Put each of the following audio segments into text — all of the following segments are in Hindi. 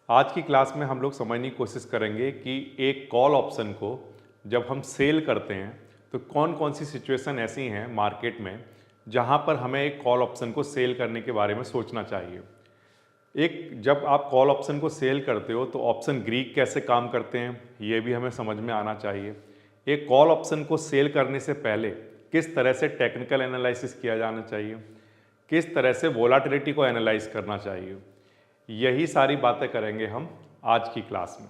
आज की क्लास में हम लोग समझने की कोशिश करेंगे कि एक कॉल ऑप्शन को जब हम सेल करते हैं तो कौन कौन सी सिचुएशन ऐसी हैं मार्केट में जहां पर हमें एक कॉल ऑप्शन को सेल करने के बारे में सोचना चाहिए। एक जब आप कॉल ऑप्शन को सेल करते हो तो ऑप्शन ग्रीक कैसे काम करते हैं ये भी हमें समझ में आना चाहिए। एक कॉल ऑप्शन को सेल करने से पहले किस तरह से टेक्निकल एनालिसिस किया जाना चाहिए, किस तरह से वोलाटिलिटी को एनालाइज करना चाहिए, यही सारी बातें करेंगे हम आज की क्लास में।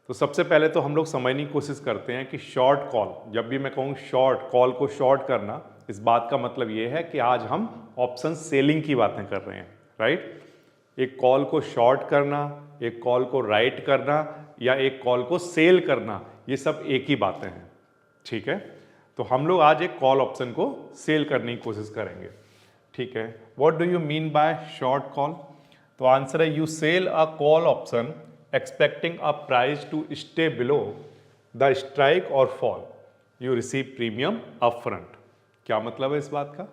तो सबसे पहले तो हम लोग समझने की कोशिश करते हैं कि शॉर्ट कॉल, जब भी मैं कहूँ शॉर्ट कॉल को शॉर्ट करना, इस बात का मतलब ये है कि आज हम ऑप्शन सेलिंग की बातें कर रहे हैं, राइट। एक कॉल को शॉर्ट करना, एक कॉल को राइट करना या एक कॉल को सेल करना, ये सब एक ही बातें हैं, ठीक है। तो हम लोग आज एक कॉल ऑप्शन को सेल करने की कोशिश करेंगे, ठीक है। What do you mean by short call? तो आंसर है you sell a call option expecting a price to stay below the strike or fall, you receive premium upfront. क्या मतलब है इस बात का?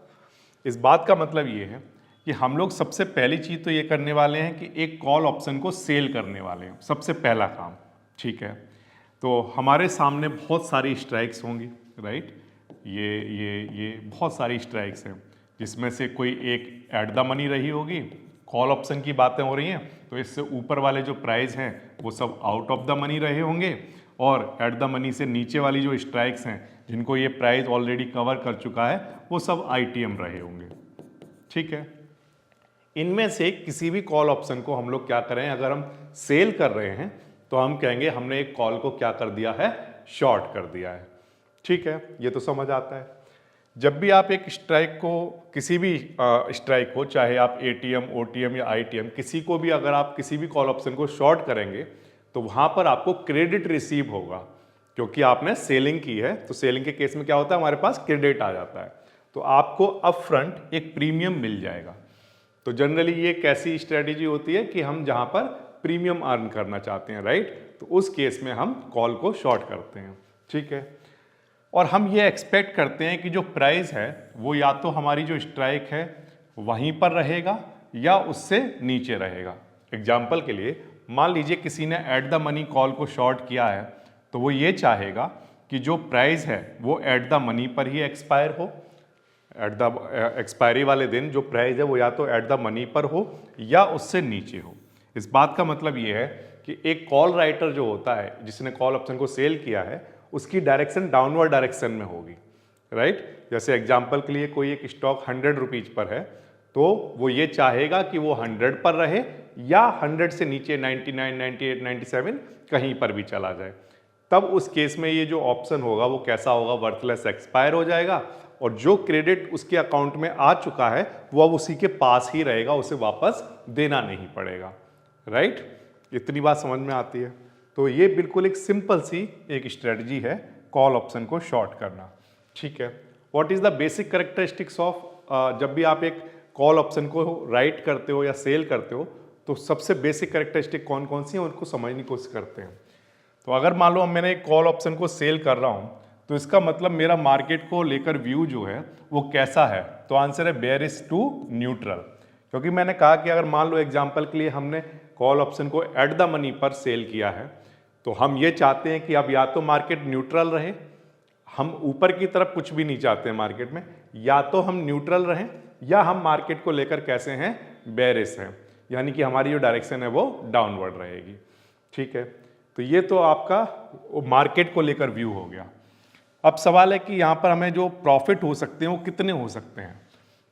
इस बात का मतलब ये है कि हम लोग सबसे पहली चीज तो ये करने वाले हैं कि एक कॉल ऑप्शन को सेल करने वाले हैं, सबसे पहला काम, ठीक है। तो हमारे सामने बहुत सारी स्ट्राइक्स होंगी, राइट। ये बहुत सारी स्ट्राइक्स हैं जिसमें से कोई एक एट द मनी रही होगी, कॉल ऑप्शन की बातें हो रही हैं तो इससे ऊपर वाले जो प्राइस हैं वो सब आउट ऑफ द मनी रहे होंगे, और एट द मनी से नीचे वाली जो स्ट्राइक्स हैं जिनको ये प्राइस ऑलरेडी कवर कर चुका है वो सब आईटीएम रहे होंगे, ठीक है। इनमें से किसी भी कॉल ऑप्शन को हम लोग क्या करें, अगर हम सेल कर रहे हैं तो हम कहेंगे हमने एक कॉल को क्या कर दिया है, शॉर्ट कर दिया है, ठीक है। ये तो समझ आता है। जब भी आप एक स्ट्राइक को, किसी भी स्ट्राइक को, चाहे आप एटीएम, ओटीएम या आईटीएम, किसी को भी अगर आप किसी भी कॉल ऑप्शन को शॉर्ट करेंगे तो वहां पर आपको क्रेडिट रिसीव होगा, क्योंकि आपने सेलिंग की है। तो सेलिंग के केस में क्या होता है, हमारे पास क्रेडिट आ जाता है, तो आपको अप फ्रंट एक प्रीमियम मिल जाएगा। तो जनरली ये कैसी स्ट्रेटेजी होती है कि हम जहां पर प्रीमियम अर्न करना चाहते हैं, राइट, तो उस केस में हम कॉल को शॉर्ट करते हैं, ठीक है। और हम ये एक्सपेक्ट करते हैं कि जो प्राइस है वो या तो हमारी जो स्ट्राइक है वहीं पर रहेगा या उससे नीचे रहेगा। एग्जाम्पल के लिए मान लीजिए किसी ने एट द मनी कॉल को शॉर्ट किया है तो वो ये चाहेगा कि जो प्राइस है वो एट द मनी पर ही एक्सपायर हो, एट द एक्सपायरी वाले दिन जो प्राइस है वो या तो एट द मनी पर हो या उससे नीचे हो। इस बात का मतलब ये है कि एक कॉल राइटर जो होता है जिसने कॉल ऑप्शन को सेल किया है उसकी डायरेक्शन डाउनवर्ड डायरेक्शन में होगी, राइट। जैसे एग्जांपल के लिए कोई एक स्टॉक 100 रुपीज पर है तो वो ये चाहेगा कि वो 100 पर रहे या 100 से नीचे 99, 98, 97 कहीं पर भी चला जाए। तब उस केस में ये जो ऑप्शन होगा वो कैसा होगा, वर्थलेस एक्सपायर हो जाएगा, और जो क्रेडिट उसके अकाउंट में आ चुका है वो अब उसी के पास ही रहेगा, उसे वापस देना नहीं पड़ेगा, राइट। इतनी बात समझ में आती है। तो ये बिल्कुल एक सिंपल सी एक स्ट्रेटजी है कॉल ऑप्शन को शॉर्ट करना, ठीक है। What is the basic characteristics of, जब भी आप एक कॉल ऑप्शन को राइट करते हो या सेल करते हो तो सबसे बेसिक कैरेक्टरिस्टिक कौन कौन सी हैं उनको समझने की कोशिश करते हैं। तो अगर मान लो मैंने एक कॉल ऑप्शन को सेल कर रहा हूँ तो इसका मतलब मेरा मार्केट को लेकर व्यू जो है वो कैसा है, तो आंसर है बेयरिश टू न्यूट्रल। क्योंकि मैंने कहा कि अगर मान लो एग्जाम्पल के लिए हमने कॉल ऑप्शन को एट द मनी पर सेल किया है तो हम ये चाहते हैं कि अब या तो मार्केट न्यूट्रल रहे, हम ऊपर की तरफ कुछ भी नहीं चाहते हैं मार्केट में, या तो हम न्यूट्रल रहें या हम मार्केट को लेकर कैसे हैं, बेयरिश हैं, यानी कि हमारी जो डायरेक्शन है वो डाउनवर्ड रहेगी, ठीक है। तो ये तो आपका मार्केट को लेकर व्यू हो गया। अब सवाल है कि यहाँ पर हमें जो प्रॉफिट हो सकते हैं वो कितने हो सकते हैं।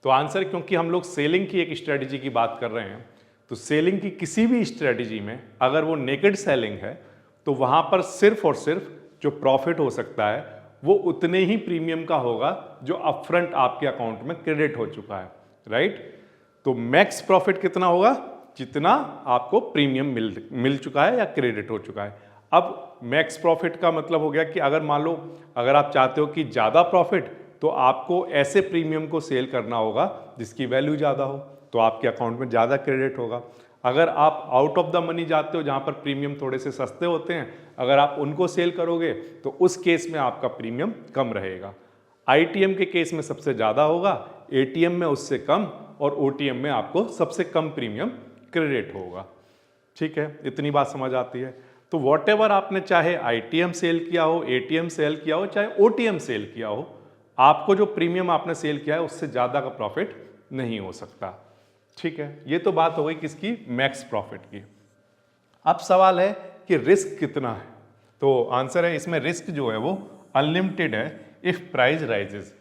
तो आंसर, क्योंकि हम लोग सेलिंग की एक स्ट्रेटजी की बात कर रहे हैं तो सेलिंग की किसी भी स्ट्रेटजी में अगर वो नेकेड सेलिंग है तो वहां पर सिर्फ और सिर्फ जो प्रॉफिट हो सकता है वो उतने ही प्रीमियम का होगा जो अपफ्रंट आपके अकाउंट में क्रेडिट हो चुका है, राइट। तो मैक्स प्रॉफिट कितना होगा, जितना आपको प्रीमियम मिल चुका है या क्रेडिट हो चुका है। अब मैक्स प्रॉफिट का मतलब हो गया कि अगर मान लो अगर आप चाहते हो कि ज़्यादा प्रॉफिट तो आपको ऐसे प्रीमियम को सेल करना होगा जिसकी वैल्यू ज़्यादा हो, तो आपके अकाउंट में ज़्यादा क्रेडिट होगा। अगर आप आउट ऑफ द मनी जाते हो जहाँ पर प्रीमियम थोड़े से सस्ते होते हैं, अगर आप उनको सेल करोगे तो उस केस में आपका प्रीमियम कम रहेगा। आईटीएम के केस में सबसे ज़्यादा होगा, एटीएम में उससे कम, और ओटीएम में आपको सबसे कम प्रीमियम क्रेडिट होगा। ठीक है, इतनी बात समझ आती है। तो वॉटेवर आपने चाहे आईटीएम सेल किया हो, एटीएम सेल किया हो, चाहे ओटीएम सेल किया हो, आपको जो प्रीमियम आपने सेल किया है उससे ज़्यादा का प्रॉफिट नहीं हो सकता। ठीक है, ये तो बात हो गई किसकी, मैक्स प्रॉफिट की। अब सवाल है कि रिस्क कितना है। तो आंसर है इसमें रिस्क जो है वो अनलिमिटेड है if price rises.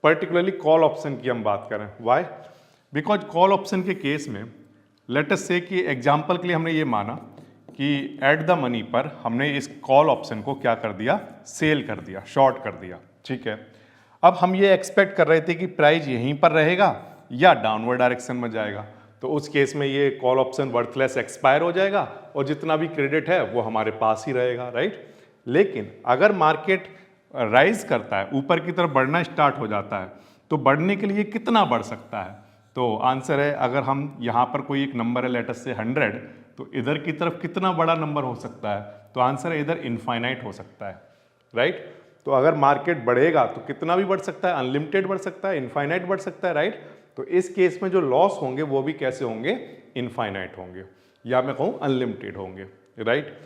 Particularly call option की हम बात करें, व्हाई, बिकॉज कॉल ऑप्शन के केस में लेट अस से कि एग्जांपल के लिए हमने ये माना कि एट द मनी पर हमने इस कॉल ऑप्शन को क्या कर दिया, सेल कर दिया, शॉर्ट कर दिया। ठीक है, अब हम ये एक्सपेक्ट कर रहे थे कि प्राइस यहीं पर रहेगा या डाउनवर्ड डायरेक्शन में जाएगा, तो उस केस में ये कॉल ऑप्शन वर्थलेस एक्सपायर हो जाएगा और जितना भी क्रेडिट है वो हमारे पास ही रहेगा, राइट। लेकिन अगर मार्केट राइज करता है, ऊपर की तरफ बढ़ना स्टार्ट हो जाता है, तो बढ़ने के लिए कितना बढ़ सकता है, तो आंसर है अगर हम यहाँ पर कोई एक नंबर है लेटस से 100, तो इधर की तरफ कितना बड़ा नंबर हो सकता है, तो आंसर है इधर इनफाइनाइट हो सकता है, राइट। तो अगर मार्केट बढ़ेगा तो कितना भी बढ़ सकता है, अनलिमिटेड बढ़ सकता है, इनफाइनाइट बढ़ सकता है, राइट। तो इस केस में जो लॉस होंगे वो भी कैसे होंगे, इनफाइनाइट होंगे, या मैं कहूँ अनलिमिटेड होंगे, राइट।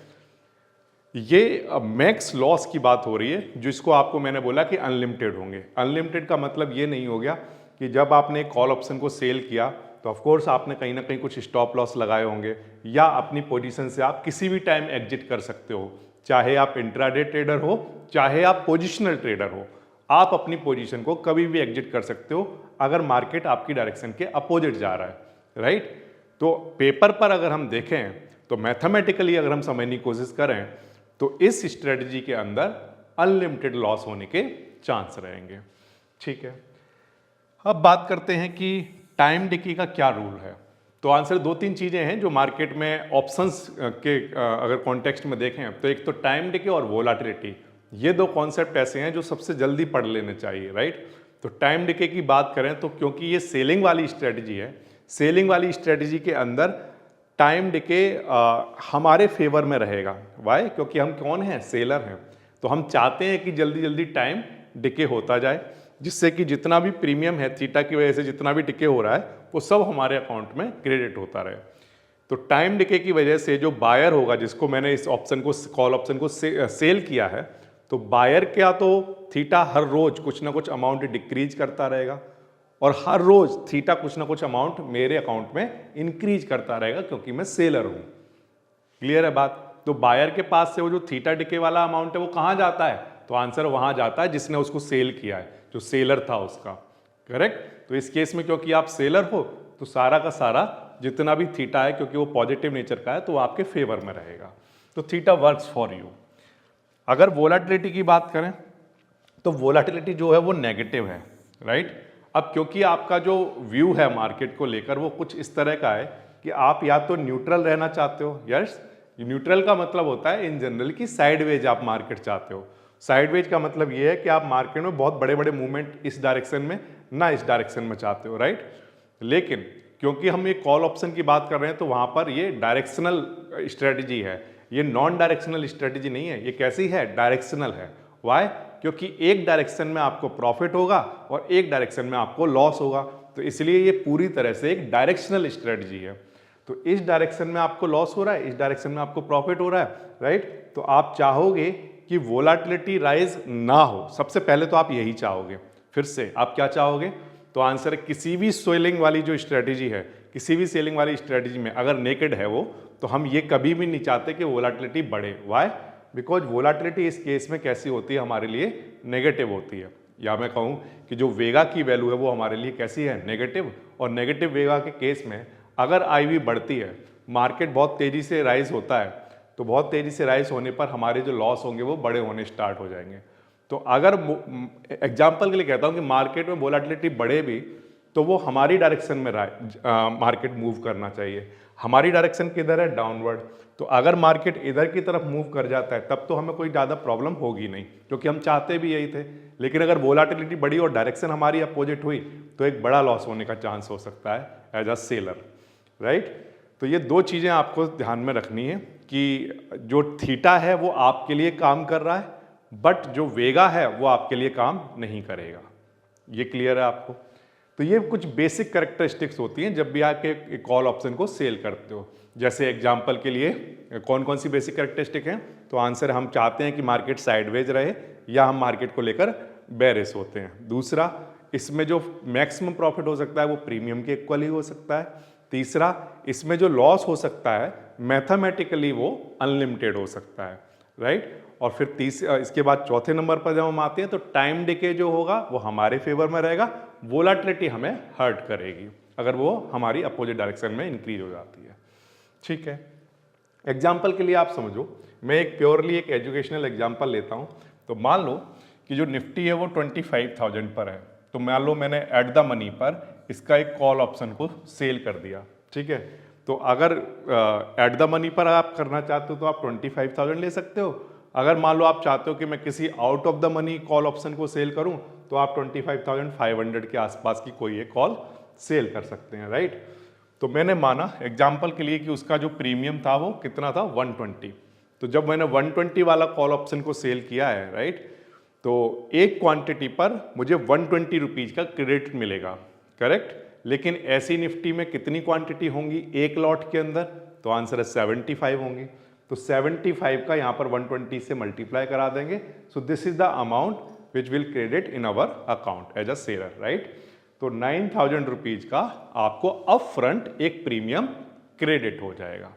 ये मैक्स लॉस की बात हो रही है, जिसको आपको मैंने बोला कि अनलिमिटेड होंगे। अनलिमिटेड का मतलब ये नहीं हो गया कि जब आपने कॉल ऑप्शन को सेल किया तो ऑफ कोर्स आपने कहीं ना कहीं कुछ स्टॉप लॉस लगाए होंगे, या अपनी पोजीशन से आप किसी भी टाइम एग्जिट कर सकते हो, चाहे आप इंट्राडे ट्रेडर हो, चाहे आप पोजिशनल ट्रेडर हो, आप अपनी पोजीशन को कभी भी एग्जिट कर सकते हो अगर मार्केट आपकी डायरेक्शन के अपोजिट जा रहा है, राइट। तो पेपर पर अगर हम देखें तो मैथमेटिकली अगर हम समझने की कोशिश करें तो इस स्ट्रेटजी के अंदर अनलिमिटेड लॉस होने के चांस रहेंगे। ठीक है, अब बात करते हैं कि टाइम डिके का क्या रूल है। तो आंसर दो तीन चीजें हैं जो मार्केट में ऑप्शंस के अगर कॉन्टेक्स्ट में देखें तो एक तो टाइम डिके और वोलाटिलिटी, ये दो कॉन्सेप्ट ऐसे हैं जो सबसे जल्दी पढ़ लेने चाहिए, राइट। तो टाइम डिके की बात करें तो क्योंकि ये सेलिंग वाली स्ट्रेटजी है, सेलिंग वाली स्ट्रेटजी के अंदर टाइम डिके हमारे फेवर में रहेगा। वाई, क्योंकि हम कौन हैं, सेलर हैं, तो हम चाहते हैं कि जल्दी जल्दी टाइम डिके होता जाए, जिससे कि जितना भी प्रीमियम है थीटा की वजह से जितना भी डिके हो रहा है वो सब हमारे अकाउंट में क्रेडिट होता रहे। तो टाइम डिके की वजह से जो बायर होगा, जिसको मैंने इस ऑप्शन को, कॉल ऑप्शन को सेल किया है, तो बायर क्या तो थीटा हर रोज कुछ ना कुछ अमाउंट डिक्रीज करता रहेगा और हर रोज थीटा कुछ ना कुछ अमाउंट मेरे अकाउंट में इंक्रीज करता रहेगा, क्योंकि मैं सेलर हूं। क्लियर है बात। तो बायर के पास से वो जो थीटा डिके वाला अमाउंट है वो कहां जाता है, तो आंसर वहां जाता है जिसने उसको सेल किया है, जो सेलर था उसका, करेक्ट। तो इस केस में क्योंकि आप सेलर हो तो सारा का सारा जितना भी थीटा है, क्योंकि वो पॉजिटिव नेचर का है, तो वो आपके फेवर में रहेगा। तो थीटा वर्क्स फॉर यू। अगर वोलाटिलिटी की बात करें तो वोलाटिलिटी जो है वो नेगेटिव है, राइट। अब क्योंकि आपका जो व्यू है मार्केट को लेकर वो कुछ इस तरह का है कि आप या तो न्यूट्रल रहना चाहते हो, यस, न्यूट्रल का मतलब होता है इन जनरल कि साइडवेज आप मार्केट चाहते हो। साइडवेज का मतलब ये है कि आप मार्केट में बहुत बड़े बड़े मूवमेंट इस डायरेक्शन में ना इस डायरेक्शन में चाहते हो, राइट। लेकिन क्योंकि हम ये कॉल ऑप्शन की बात कर रहे हैं तो वहां पर ये डायरेक्शनल स्ट्रेटजी है, ये नॉन डायरेक्शनल स्ट्रेटजी नहीं है। ये कैसी है, डायरेक्शनल है। वाई, क्योंकि एक डायरेक्शन में आपको प्रॉफिट होगा और एक डायरेक्शन में आपको लॉस होगा, तो इसलिए ये पूरी तरह से एक डायरेक्शनल स्ट्रेटजी है। तो इस डायरेक्शन में आपको लॉस हो रहा है, इस डायरेक्शन में आपको प्रॉफिट हो रहा है, राइट। तो आप चाहोगे कि वोलाटिलिटी राइज ना हो, सबसे पहले तो आप यही चाहोगे। फिर से आप क्या चाहोगे, तो आंसर है किसी भी सेलिंग वाली जो स्ट्रेटजी है, किसी भी सेलिंग वाली स्ट्रेटजी में अगर नेकेड है वो, तो हम ये कभी भी नहीं चाहते कि वोलाटिलिटी बढ़े। वाई, बिकॉज वोलाटिलिटी इस केस में कैसी होती है, हमारे लिए नेगेटिव होती है, या मैं कहूँ कि जो वेगा की वैल्यू है वो हमारे लिए कैसी है, नेगेटिव। और नेगेटिव वेगा के केस में अगर IV बढ़ती है, मार्केट बहुत तेजी से राइज होता है, तो बहुत तेजी से राइज होने पर हमारे जो लॉस होंगे वो बड़े होने स्टार्ट हो जाएंगे। तो अगर एग्जाम्पल के लिए कहता हूँ कि मार्केट में वोलाटिलिटी बढ़े भी तो वो हमारी डायरेक्शन में मार्केट मूव करना चाहिए। हमारी डायरेक्शन किधर है, डाउनवर्ड। तो अगर मार्केट इधर की तरफ मूव कर जाता है तब तो हमें कोई ज़्यादा प्रॉब्लम होगी नहीं, क्योंकि हम चाहते भी यही थे। लेकिन अगर वोलाटिलिटी बढ़ी और डायरेक्शन हमारी अपोजिट हुई तो एक बड़ा लॉस होने का चांस हो सकता है एज अ सेलर, राइट। तो ये दो चीज़ें आपको ध्यान में रखनी है कि जो थीटा है वो आपके लिए काम कर रहा है, बट जो वेगा है वो आपके लिए काम नहीं करेगा। ये क्लियर है आपको। तो ये कुछ बेसिक कैरेक्टरिस्टिक्स होती हैं जब भी आप एक कॉल ऑप्शन को सेल करते हो। जैसे एग्जांपल के लिए कौन कौन सी बेसिक कैरेक्टरिस्टिक हैं, तो आंसर हम चाहते हैं कि मार्केट साइडवेज रहे या हम मार्केट को लेकर बेरिश होते हैं। दूसरा, इसमें जो मैक्सिमम प्रॉफिट हो सकता है वो प्रीमियम के इक्वल ही हो सकता है। तीसरा, इसमें जो लॉस हो सकता है मैथमेटिकली वो अनलिमिटेड हो सकता है, राइट। और फिर इसके बाद चौथे नंबर पर जब हम आते हैं तो टाइम डिके जो होगा वो हमारे फेवर में रहेगा, वोलाटिलिटी हमें हर्ट करेगी अगर वो हमारी अपोजिट डायरेक्शन में इंक्रीज हो जाती है। ठीक है, एग्जाम्पल के लिए आप समझो, मैं एक प्योरली एक एजुकेशनल एग्जाम्पल लेता हूँ। तो मान लो कि जो निफ्टी है वो 25,000 पर है, तो मान लो मैंने एट द मनी पर इसका एक कॉल ऑप्शन को सेल कर दिया। ठीक है, तो अगर एट द मनी पर आप करना चाहते हो तो आप 25,000 ले सकते हो। अगर मान लो आप चाहते हो कि मैं किसी out of the money call option को सेल करूं तो आप 25,500 के आसपास की कोई एक कॉल सेल कर सकते हैं, राइट। तो मैंने माना एग्जांपल के लिए कि उसका जो प्रीमियम था वो कितना था, 120। तो जब मैंने 120 वाला कॉल ऑप्शन को सेल किया है, राइट, तो एक क्वांटिटी पर मुझे 120 रुपीज का क्रेडिट मिलेगा, करेक्ट। लेकिन ऐसी निफ्टी में कितनी क्वांटिटी होंगी एक लॉट के अंदर, तो आंसर है 75 होंगी। तो 75 का यहाँ पर 120 से मल्टीप्लाई करा देंगे। So this is the amount which will credit in our account as a seller, right. तो 9,000 रुपीज का आपको अप फ्रंट एक प्रीमियम क्रेडिट हो जाएगा।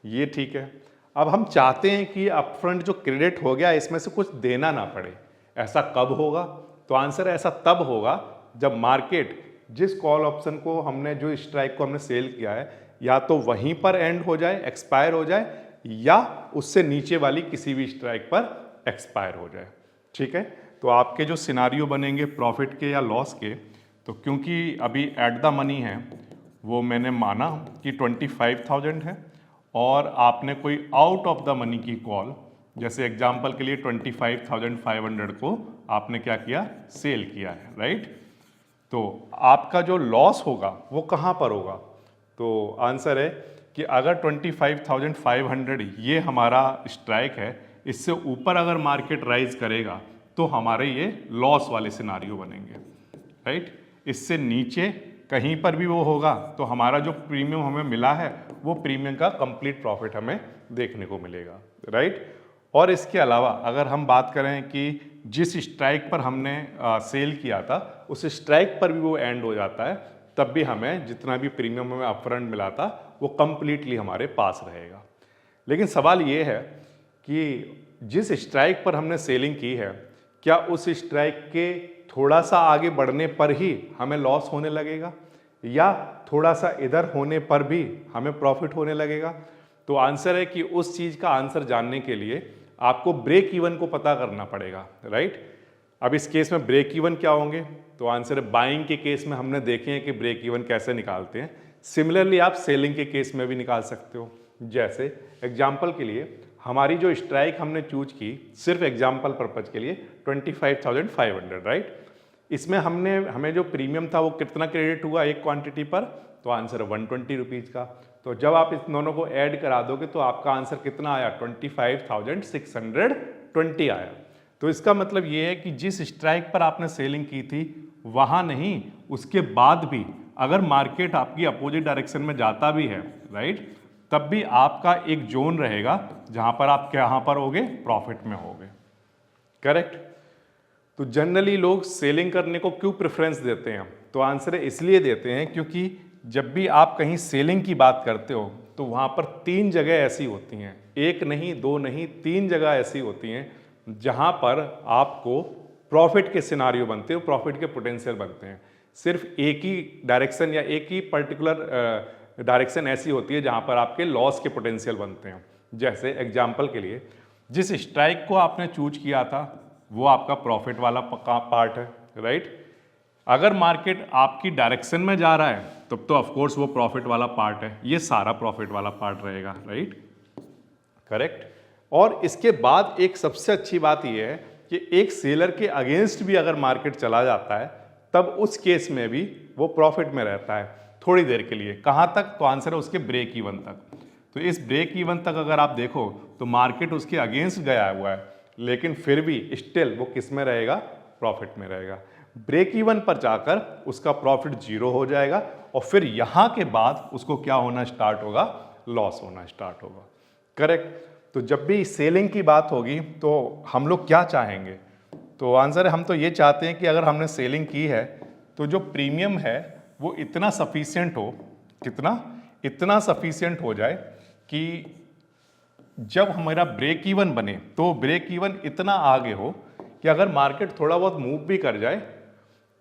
ये ठीक है। अब हम चाहते हैं कि अप फ्रंट जो क्रेडिट हो गया इसमें से कुछ देना ना पड़े। ऐसा कब होगा, तो आंसर ऐसा तब होगा जब मार्केट जिस कॉल ऑप्शन को हमने, जो स्ट्राइक को हमने सेल किया है, या तो वहीं पर एंड हो जाए, एक्सपायर हो जाए, या उससे नीचे वाली किसी भी स्ट्राइक पर एक्सपायर हो जाए। ठीक है, तो आपके जो सिनारियो बनेंगे प्रॉफिट के या लॉस के, तो क्योंकि अभी एट द मनी है वो मैंने माना कि 25,000 है और आपने कोई आउट ऑफ द मनी की कॉल, जैसे एग्जांपल के लिए 25,500 को आपने क्या किया, सेल किया है, राइट। तो आपका जो लॉस होगा वो कहाँ पर होगा, तो आंसर है कि अगर 25,500 ये हमारा स्ट्राइक है, इससे ऊपर अगर मार्केट राइज करेगा तो हमारे ये लॉस वाले सिनारियो बनेंगे, राइट। इससे नीचे कहीं पर भी वो होगा तो हमारा जो प्रीमियम हमें मिला है वो प्रीमियम का कंप्लीट प्रॉफिट हमें देखने को मिलेगा, राइट। और इसके अलावा अगर हम बात करें कि जिस स्ट्राइक पर हमने सेल किया था उस स्ट्राइक पर भी वो एंड हो जाता है, तब भी हमें जितना भी प्रीमियम हमें अपफ्रंट मिला था वो कंप्लीटली हमारे पास रहेगा। लेकिन सवाल ये है कि जिस स्ट्राइक पर हमने सेलिंग की है, क्या उस स्ट्राइक के थोड़ा सा आगे बढ़ने पर ही हमें लॉस होने लगेगा या थोड़ा सा इधर होने पर भी हमें प्रॉफिट होने लगेगा। तो आंसर है कि उस चीज़ का आंसर जानने के लिए आपको ब्रेक इवन को पता करना पड़ेगा, राइट। अब इस केस में ब्रेक इवन क्या होंगे, तो आंसर है बाइंग के केस में हमने देखे हैं कि ब्रेक इवन कैसे निकालते हैं। सिमिलरली आप सेलिंग के केस में भी निकाल सकते हो। जैसे एग्जांपल के लिए हमारी जो स्ट्राइक हमने चूज की सिर्फ एग्जांपल पर्पज के लिए 25,500, राइट। इसमें हमें जो प्रीमियम था वो कितना क्रेडिट हुआ एक क्वांटिटी पर, तो आंसर है 120 रुपीज़ का। तो जब आप इस दोनों को ऐड करा दोगे तो आपका आंसर कितना आया, 25,620 आया। तो इसका मतलब ये है कि जिस स्ट्राइक पर आपने सेलिंग की थी वहाँ नहीं, उसके बाद भी अगर मार्केट आपकी अपोजिट डायरेक्शन में जाता भी है, राइट, तब भी आपका एक जोन रहेगा जहाँ पर आप कहाँ पर होगे, प्रॉफिट में होगे, करेक्ट। तो जनरली लोग सेलिंग करने को क्यों प्रेफरेंस देते हैं, तो आंसर है इसलिए देते हैं क्योंकि जब भी आप कहीं सेलिंग की बात करते हो तो वहाँ पर 3 जगह ऐसी होती हैं, एक नहीं, 2 नहीं, 3 जगह ऐसी होती हैं जहाँ पर आपको प्रॉफिट के सिनारियो बनते हैं, प्रॉफिट के पोटेंशियल बनते हैं। सिर्फ एक ही डायरेक्शन या एक ही पर्टिकुलर डायरेक्शन ऐसी होती है जहाँ पर आपके लॉस के पोटेंशियल बनते हैं। जैसे एग्जाम्पल के लिए जिस स्ट्राइक को आपने चूज किया था वो आपका प्रॉफिट वाला पार्ट है, राइट। अगर मार्केट आपकी डायरेक्शन में जा रहा है तब तो ऑफकोर्स वो प्रॉफिट वाला पार्ट है, ये सारा प्रॉफिट वाला पार्ट रहेगा, राइट, करेक्ट। और इसके बाद एक सबसे अच्छी बात यह है कि एक सेलर के अगेंस्ट भी अगर मार्केट चला जाता है तब उस केस में भी वो प्रॉफिट में रहता है थोड़ी देर के लिए। कहाँ तक, तो आंसर है उसके ब्रेक इवन तक। तो इस ब्रेक इवन तक अगर आप देखो तो मार्केट उसके अगेंस्ट गया हुआ है, लेकिन फिर भी स्टिल वो किस में रहेगा, प्रॉफिट में रहेगा। ब्रेक इवन पर जाकर उसका प्रॉफिट 0 हो जाएगा और फिर यहां के बाद उसको क्या होना स्टार्ट होगा, लॉस होना स्टार्ट होगा। करेक्ट। तो जब भी सेलिंग की बात होगी तो हम लोग क्या चाहेंगे, तो आंसर है हम तो ये चाहते हैं कि अगर हमने सेलिंग की है तो जो प्रीमियम है वो इतना सफिशिएंट हो, कितना, इतना सफिशिएंट हो जाए कि जब हमारा ब्रेक इवन बने तो ब्रेक इवन इतना आगे हो कि अगर मार्केट थोड़ा बहुत मूव भी कर जाए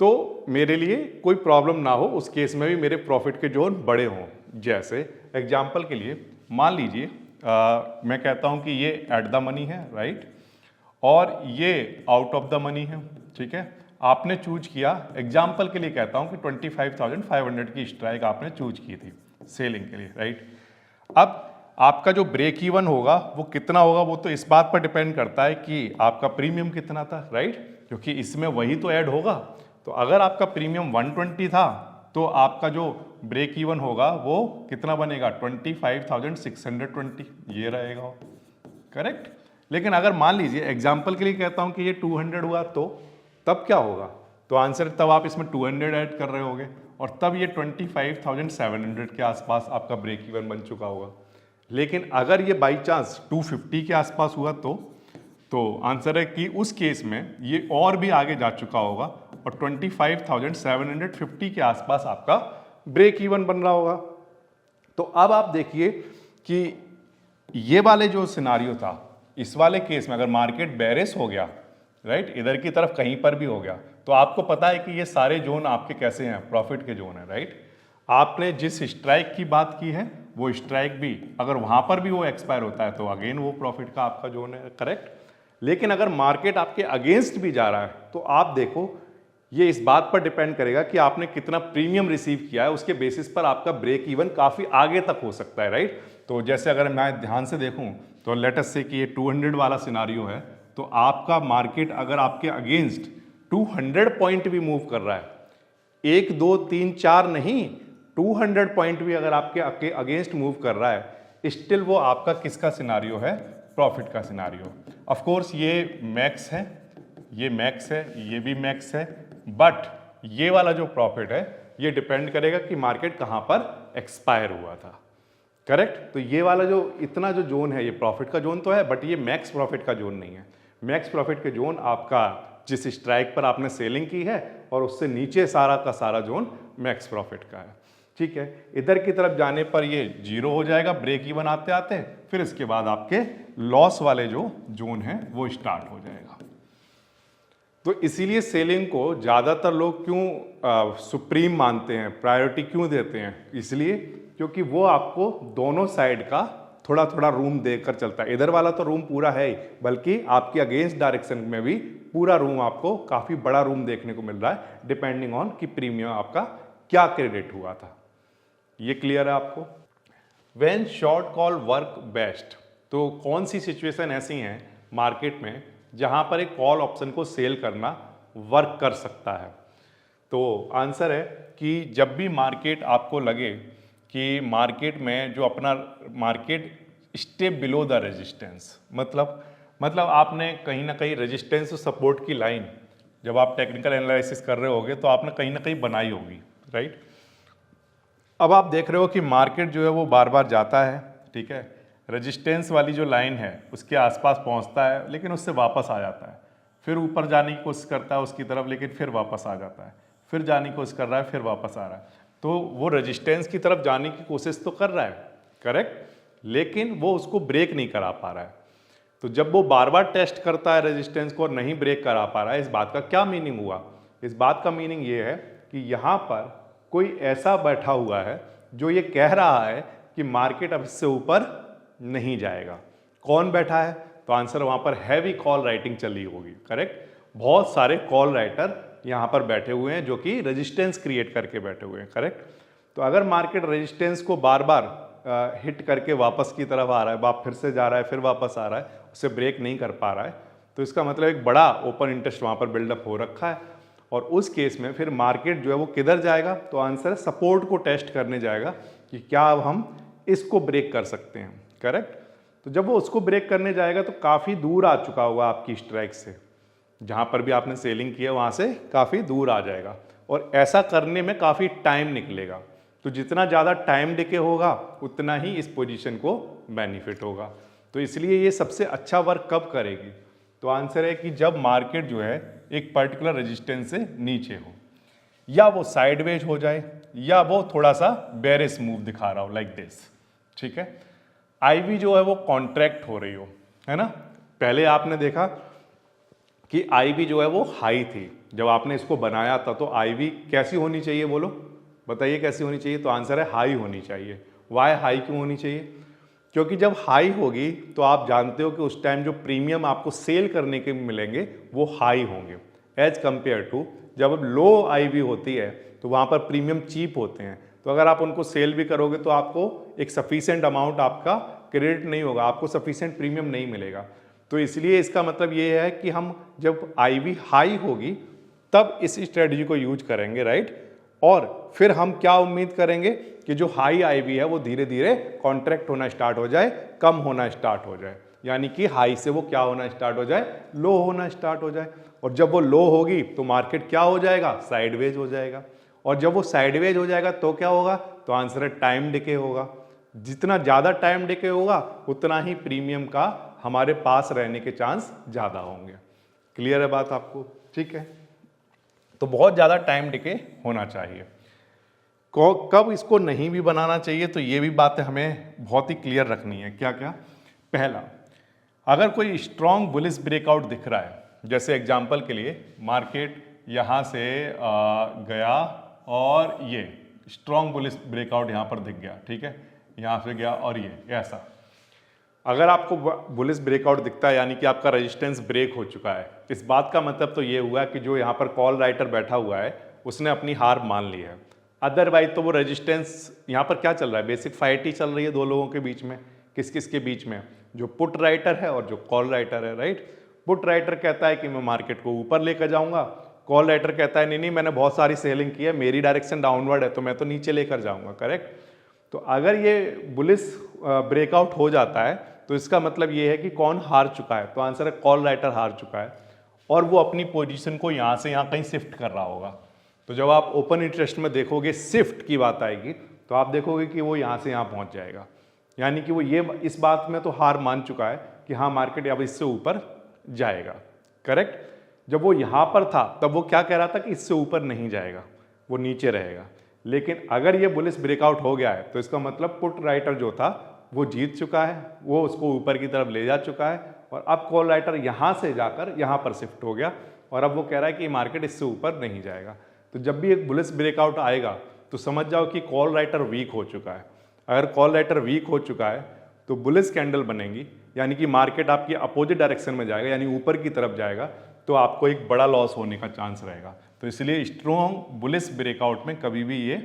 तो मेरे लिए कोई प्रॉब्लम ना हो, उस केस में भी मेरे प्रॉफिट के जोन बड़े हों। जैसे एग्जांपल के लिए मान लीजिए मैं कहता हूं कि ये एट द मनी है, राइट, और ये आउट ऑफ द मनी है, ठीक है। आपने चूज किया, एग्जांपल के लिए कहता हूं कि 25,500 की स्ट्राइक आपने चूज की थी सेलिंग के लिए, राइट। अब आपका जो ब्रेक इवन होगा वो कितना होगा, वो तो इस बात पर डिपेंड करता है कि आपका प्रीमियम कितना था, राइट, क्योंकि इसमें वही तो ऐड होगा। तो अगर आपका प्रीमियम 120 था तो आपका जो ब्रेक इवन होगा वो कितना बनेगा, 25,620, ये रहेगा, करेक्ट। लेकिन अगर मान लीजिए एग्जाम्पल के लिए कहता हूं कि ये 200 हुआ तो तब क्या होगा, तो आंसर तब आप इसमें 200 ऐड कर रहे होगे और तब ये 25,700 के आसपास आपका ब्रेक इवन बन चुका होगा। लेकिन अगर ये बाई चांस 250 के आसपास हुआ तो आंसर है कि उस केस में ये और भी आगे जा चुका होगा और 25,750 के आसपास आपका ब्रेक इवन बन रहा होगा। तो अब आप देखिए कि ये वाले जो सिनारियो था, इस वाले केस में अगर मार्केट बेरिश हो गया, राइट, इधर की तरफ कहीं पर भी हो गया, तो आपको पता है कि ये सारे जोन आपके कैसे हैं, प्रॉफिट के जोन है, राइट। आपने जिस स्ट्राइक की बात की है वो स्ट्राइक भी अगर वहां पर भी वो एक्सपायर होता है तो अगेन वो प्रॉफिट का आपका जोन है, करेक्ट। लेकिन अगर मार्केट आपके अगेंस्ट भी जा रहा है तो आप देखो ये इस बात पर डिपेंड करेगा कि आपने कितना प्रीमियम रिसीव किया है, उसके बेसिस पर आपका ब्रेक इवन काफी आगे तक हो सकता है, राइट। तो जैसे अगर मैं ध्यान से देखूं तो लेट अस से कि ये 200 वाला सिनारियो है, तो आपका मार्केट अगर आपके अगेंस्ट 200 पॉइंट भी मूव कर रहा है, 1 2 3 4 नहीं, 200 पॉइंट भी अगर आपके अगेंस्ट मूव कर रहा है, स्टिल वो आपका किसका सिनारियो है, प्रॉफिट का सिनारियो। ऑफ कोर्स ये मैक्स है, ये मैक्स है, ये भी मैक्स है, बट ये वाला जो प्रॉफिट है ये डिपेंड करेगा कि मार्केट कहां पर एक्सपायर हुआ था, करेक्ट। तो ये वाला जो इतना जो जोन है ये प्रॉफिट का जोन तो है, बट ये मैक्स प्रॉफिट का जोन नहीं है। मैक्स प्रॉफिट के जोन आपका जिस स्ट्राइक पर आपने सेलिंग की है और उससे नीचे सारा का सारा जोन मैक्स प्रॉफिट का है, ठीक है। इधर की तरफ जाने पर ये 0 हो जाएगा ब्रेक इवन आते आते, फिर इसके बाद आपके लॉस वाले जो जोन है वो स्टार्ट हो जाएगा। तो इसीलिए सेलिंग को ज़्यादातर लोग क्यों सुप्रीम मानते हैं, प्रायोरिटी क्यों देते हैं, इसलिए क्योंकि वो आपको दोनों साइड का थोड़ा थोड़ा रूम देकर चलता है। इधर वाला तो रूम पूरा है ही, बल्कि आपकी अगेंस्ट डायरेक्शन में भी पूरा रूम, आपको काफ़ी बड़ा रूम देखने को मिल रहा है, डिपेंडिंग ऑन कि प्रीमियम आपका क्या क्रेडिट हुआ था। ये क्लियर है आपको। When short call work best, तो कौन सी सिचुएशन ऐसी हैं मार्केट में जहां पर एक कॉल ऑप्शन को सेल करना वर्क कर सकता है। तो आंसर है कि जब भी मार्केट आपको लगे कि मार्केट में जो अपना market stay below the resistance, मतलब आपने कहीं ना कहीं रेजिस्टेंस और सपोर्ट की लाइन, जब आप टेक्निकल एनालिसिस कर रहे होगे तो आपने कहीं ना कहीं बनाई होगी, राइट। अब आप देख रहे हो कि मार्केट जो है वो बार बार जाता है, ठीक है, रेजिस्टेंस वाली जो लाइन है उसके आसपास पहुंचता है लेकिन उससे वापस आ जाता है, फिर ऊपर जाने की कोशिश करता है उसकी तरफ लेकिन फिर वापस आ जाता है, फिर जाने की कोशिश कर रहा है फिर वापस आ रहा है। तो वो रेजिस्टेंस की तरफ जाने की कोशिश तो कर रहा है, करेक्ट, लेकिन वो उसको ब्रेक नहीं करा पा रहा है। तो जब वो बार बार टेस्ट करता है रेजिस्टेंस को और नहीं ब्रेक करा पा रहा है, इस बात का क्या मीनिंग हुआ, इस बात का मीनिंग ये है कि यहाँ पर कोई ऐसा बैठा हुआ है जो ये कह रहा है कि मार्केट अब इससे ऊपर नहीं जाएगा। कौन बैठा है, तो आंसर वहां पर हैवी कॉल राइटिंग चली होगी, करेक्ट। बहुत सारे कॉल राइटर यहां पर बैठे हुए हैं जो कि रेजिस्टेंस क्रिएट करके बैठे हुए हैं, करेक्ट। तो अगर मार्केट रेजिस्टेंस को बार बार हिट करके वापस की तरफ आ रहा है, फिर से जा रहा है फिर वापस आ रहा है, उसे ब्रेक नहीं कर पा रहा है, तो इसका मतलब एक बड़ा ओपन इंटरेस्ट वहां पर बिल्डअप हो रखा है। और उस केस में फिर मार्केट जो है वो किधर जाएगा, तो आंसर है सपोर्ट को टेस्ट करने जाएगा कि क्या अब हम इसको ब्रेक कर सकते हैं, करेक्ट। तो जब वो उसको ब्रेक करने जाएगा तो काफ़ी दूर आ चुका होगा आपकी स्ट्राइक से, जहाँ पर भी आपने सेलिंग किया वहाँ से काफ़ी दूर आ जाएगा, और ऐसा करने में काफ़ी टाइम निकलेगा। तो जितना ज़्यादा टाइम डिके होगा उतना ही इस पोजीशन को बेनिफिट होगा। तो इसलिए ये सबसे अच्छा वर्क कब करेगी? तो आंसर है कि जब मार्केट जो है एक पर्टिकुलर रेजिस्टेंस से नीचे हो, या वो साइडवेज हो जाए, या वो थोड़ा सा बेरिश मूव दिखा रहा हो लाइक दिस, ठीक है। आईवी जो है वो कॉन्ट्रैक्ट हो रही हो, है ना। पहले आपने देखा कि आईवी जो है वो हाई थी, जब आपने इसको बनाया था तो आईवी कैसी होनी चाहिए, बोलो बताइए कैसी होनी चाहिए? तो आंसर है हाई होनी चाहिए। वाई हाई क्यों होनी चाहिए? क्योंकि जब हाई होगी तो आप जानते हो कि उस टाइम जो प्रीमियम आपको सेल करने के मिलेंगे वो हाई होंगे, एज कंपेयर टू जब लो आईवी होती है तो वहाँ पर प्रीमियम चीप होते हैं। तो अगर आप उनको सेल भी करोगे तो आपको एक सफिशिएंट अमाउंट आपका क्रेडिट नहीं होगा, आपको सफिशिएंट प्रीमियम नहीं मिलेगा। तो इसलिए इसका मतलब ये है कि हम जब आईवी हाई होगी तब इस स्ट्रेटजी को यूज करेंगे, राइट। और फिर हम क्या उम्मीद करेंगे कि जो हाई आईवी है वो धीरे धीरे कॉन्ट्रैक्ट होना स्टार्ट हो जाए, कम होना स्टार्ट हो जाए, यानी कि हाई से वो क्या होना स्टार्ट हो जाए, लो होना स्टार्ट हो जाए। और जब वो लो होगी तो मार्केट क्या हो जाएगा, साइडवेज हो जाएगा। और जब वो साइडवेज हो जाएगा तो क्या होगा? तो आंसर है टाइम डिके होगा। जितना ज़्यादा टाइम डिके होगा उतना ही प्रीमियम का हमारे पास रहने के चांस ज़्यादा होंगे। क्लियर है बात आपको? ठीक है, तो बहुत ज़्यादा टाइम डिके होना चाहिए। कब इसको नहीं भी बनाना चाहिए, तो ये भी बातें हमें बहुत ही क्लियर रखनी है। क्या क्या? पहला, अगर कोई स्ट्रॉन्ग बुलिश ब्रेकआउट दिख रहा है, जैसे एग्जांपल के लिए मार्केट यहाँ से गया और ये स्ट्रॉन्ग बुलिश ब्रेकआउट यहाँ पर दिख गया, ठीक है, यहाँ से गया और ये ऐसा, अगर आपको बुलिश ब्रेकआउट दिखता है यानी कि आपका रेजिस्टेंस ब्रेक हो चुका है। इस बात का मतलब तो ये हुआ कि जो यहाँ पर कॉल राइटर बैठा हुआ है उसने अपनी हार मान ली है। अदरवाइज तो वो रेजिस्टेंस यहाँ पर क्या चल रहा है, बेसिक फाइट ही चल रही है दो लोगों के बीच में। किस किस के बीच में? जो पुट राइटर है और जो कॉल राइटर है, राइट। पुट राइटर कहता है कि मैं मार्केट को ऊपर लेकर जाऊंगा, कॉल राइटर कहता है नहीं नहीं मैंने बहुत सारी सेलिंग की है, मेरी डायरेक्शन डाउनवर्ड है तो मैं तो नीचे लेकर जाऊंगा, करेक्ट। तो अगर ये बुलिश ब्रेकआउट हो जाता है तो इसका मतलब ये है कि कौन हार चुका है, तो आंसर है कॉल राइटर हार चुका है और वो अपनी पोजीशन को यहाँ से यहाँ कहीं शिफ्ट कर रहा होगा। तो जब आप ओपन इंटरेस्ट में देखोगे शिफ्ट की बात आएगी तो आप देखोगे कि वो यहाँ से यहाँ पहुँच जाएगा, यानी कि वो ये इस बात में तो हार मान चुका है कि हाँ मार्केट अब इससे ऊपर जाएगा, करेक्ट। जब वो यहाँ पर था तब वो क्या कह रहा था कि इससे ऊपर नहीं जाएगा, वो नीचे रहेगा। लेकिन अगर ये बुलिश ब्रेकआउट हो गया है तो इसका मतलब पुट राइटर जो था वो जीत चुका है, वो उसको ऊपर की तरफ ले जा चुका है और अब कॉल राइटर यहाँ से जाकर यहाँ पर शिफ्ट हो गया और अब वो कह रहा है कि मार्केट इससे ऊपर नहीं जाएगा। तो जब भी एक बुलिश ब्रेकआउट आएगा तो समझ जाओ कि कॉल राइटर वीक हो चुका है। अगर कॉल राइटर वीक हो चुका है तो बुलिश कैंडल बनेगी, यानी कि मार्केट आपकी अपोजिट डायरेक्शन में जाएगा, यानी ऊपर की तरफ जाएगा, तो आपको एक बड़ा लॉस होने का चांस रहेगा। तो इसलिए स्ट्रॉन्ग बुलिश ब्रेकआउट में कभी भी ये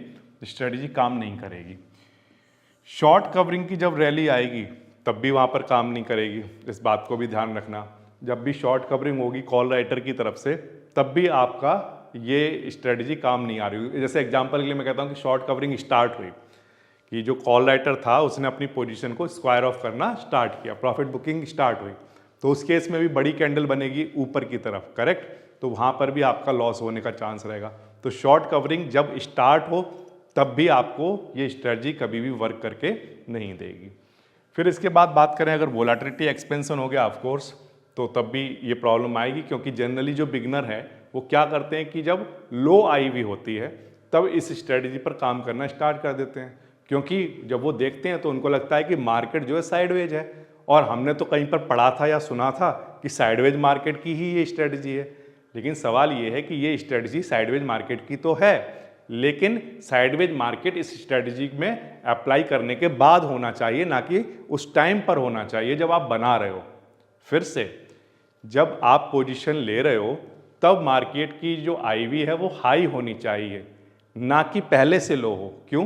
स्ट्रेटजी काम नहीं करेगी। शॉर्ट कवरिंग की जब रैली आएगी तब भी वहाँ पर काम नहीं करेगी, इस बात को भी ध्यान रखना। जब भी शॉर्ट कवरिंग होगी कॉल राइटर की तरफ से तब भी आपका ये स्ट्रेटजी काम नहीं आ रही होगी। जैसे एग्जांपल के लिए मैं कहता हूँ कि शॉर्ट कवरिंग स्टार्ट हुई कि जो कॉल राइटर था उसने अपनी पोजीशन को स्क्वायर ऑफ करना स्टार्ट किया, प्रॉफिट बुकिंग स्टार्ट हुई, तो उस केस में भी बड़ी कैंडल बनेगी ऊपर की तरफ, करेक्ट। तो वहाँ पर भी आपका लॉस होने का चांस रहेगा। तो शॉर्ट कवरिंग जब स्टार्ट हो तब भी आपको ये स्ट्रेटजी कभी भी वर्क करके नहीं देगी। फिर इसके बाद बात करें अगर वोलेटिलिटी एक्सपेंशन हो गया ऑफ कोर्स, तो तब भी ये प्रॉब्लम आएगी, क्योंकि जनरली जो बिगनर है वो क्या करते हैं कि जब लो आईवी होती है तब इस स्ट्रेटजी पर काम करना स्टार्ट कर देते हैं, क्योंकि जब वो देखते हैं तो उनको लगता है कि मार्केट जो है साइडवेज है, और हमने तो कहीं पर पढ़ा था या सुना था कि साइडवेज मार्केट की ही ये स्ट्रेटजी है। लेकिन सवाल ये है कि ये स्ट्रेटजी साइडवेज मार्केट की तो है, लेकिन साइडवेज मार्केट इस स्ट्रेटजी में अप्लाई करने के बाद होना चाहिए, ना कि उस टाइम पर होना चाहिए जब आप बना रहे हो। फिर से जब आप पोजीशन ले रहे हो तब मार्केट की जो आईवी है वो हाई होनी चाहिए, ना कि पहले से लो हो। क्यों?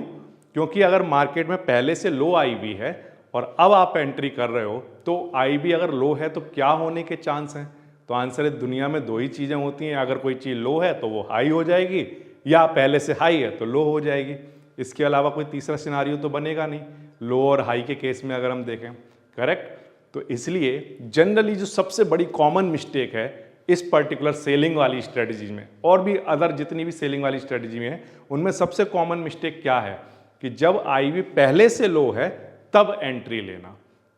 क्योंकि अगर मार्केट में पहले से लो आईवी है और अब आप एंट्री कर रहे हो तो आईवी अगर लो है तो क्या होने के चांस हैं? तो आंसर है दुनिया में दो ही चीज़ें होती हैं, अगर कोई चीज़ लो है तो वो हाई हो जाएगी, या पहले से हाई है तो लो हो जाएगी। इसके अलावा कोई तीसरा सिनारियो तो बनेगा नहीं लो और हाई के केस में अगर हम देखें, करेक्ट। तो इसलिए जनरली जो सबसे बड़ी कॉमन मिस्टेक है इस पर्टिकुलर सेलिंग वाली स्ट्रेटजी में, और भी अदर जितनी भी सेलिंग वाली स्ट्रेटजी में है, उनमें सबसे कॉमन मिस्टेक क्या है कि जब आईवी पहले से लो है तब एंट्री लेना,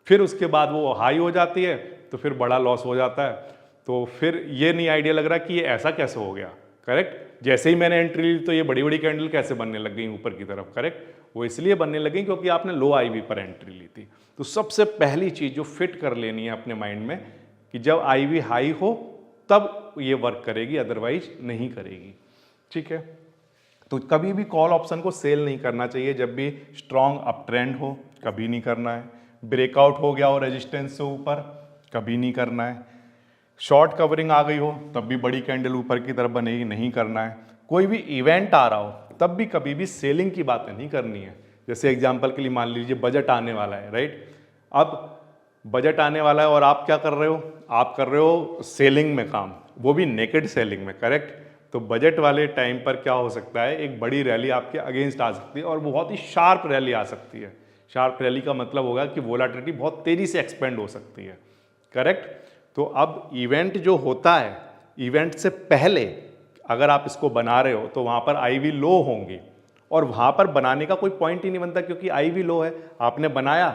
फिर उसके बाद वो हाई हो जाती है तो फिर बड़ा लॉस हो जाता है। तो फिर ये नहीं आइडिया लग रहा कि ये ऐसा कैसे हो गया। करेक्ट, जैसे ही मैंने एंट्री ली तो ये बड़ी बड़ी कैंडल कैसे बनने लग गई ऊपर की तरफ। करेक्ट, वो इसलिए बनने लगी क्योंकि आपने लो आईवी पर एंट्री ली थी। तो सबसे पहली चीज जो फिट कर लेनी है अपने माइंड में कि जब आईवी हाई हो तब ये वर्क करेगी, अदरवाइज नहीं करेगी। ठीक है, तो कभी भी कॉल ऑप्शन को सेल नहीं करना चाहिए। जब भी स्ट्रॉन्ग अप ट्रेंड हो कभी नहीं करना है, ब्रेकआउट हो गया हो रेजिस्टेंस से ऊपर कभी नहीं करना है, शॉर्ट कवरिंग आ गई हो तब भी बड़ी कैंडल ऊपर की तरफ बनेगी, नहीं करना है, कोई भी इवेंट आ रहा हो तब भी कभी भी सेलिंग की बातें नहीं करनी है। जैसे एग्जांपल के लिए मान लीजिए बजट आने वाला है, राइट, अब बजट आने वाला है और आप क्या कर रहे हो, आप कर रहे हो सेलिंग में काम, वो भी नेकेड सेलिंग में। करेक्ट, तो बजट वाले टाइम पर क्या हो सकता है, एक बड़ी रैली आपके अगेंस्ट आ सकती है और बहुत ही शार्प रैली आ सकती है। शार्प रैली का मतलब होगा कि वोलाटिलिटी बहुत तेजी से एक्सपेंड हो सकती है। करेक्ट, तो अब इवेंट जो होता है, इवेंट से पहले अगर आप इसको बना रहे हो तो वहां पर आईवी लो होंगी और वहां पर बनाने का कोई पॉइंट ही नहीं बनता क्योंकि आईवी लो है, आपने बनाया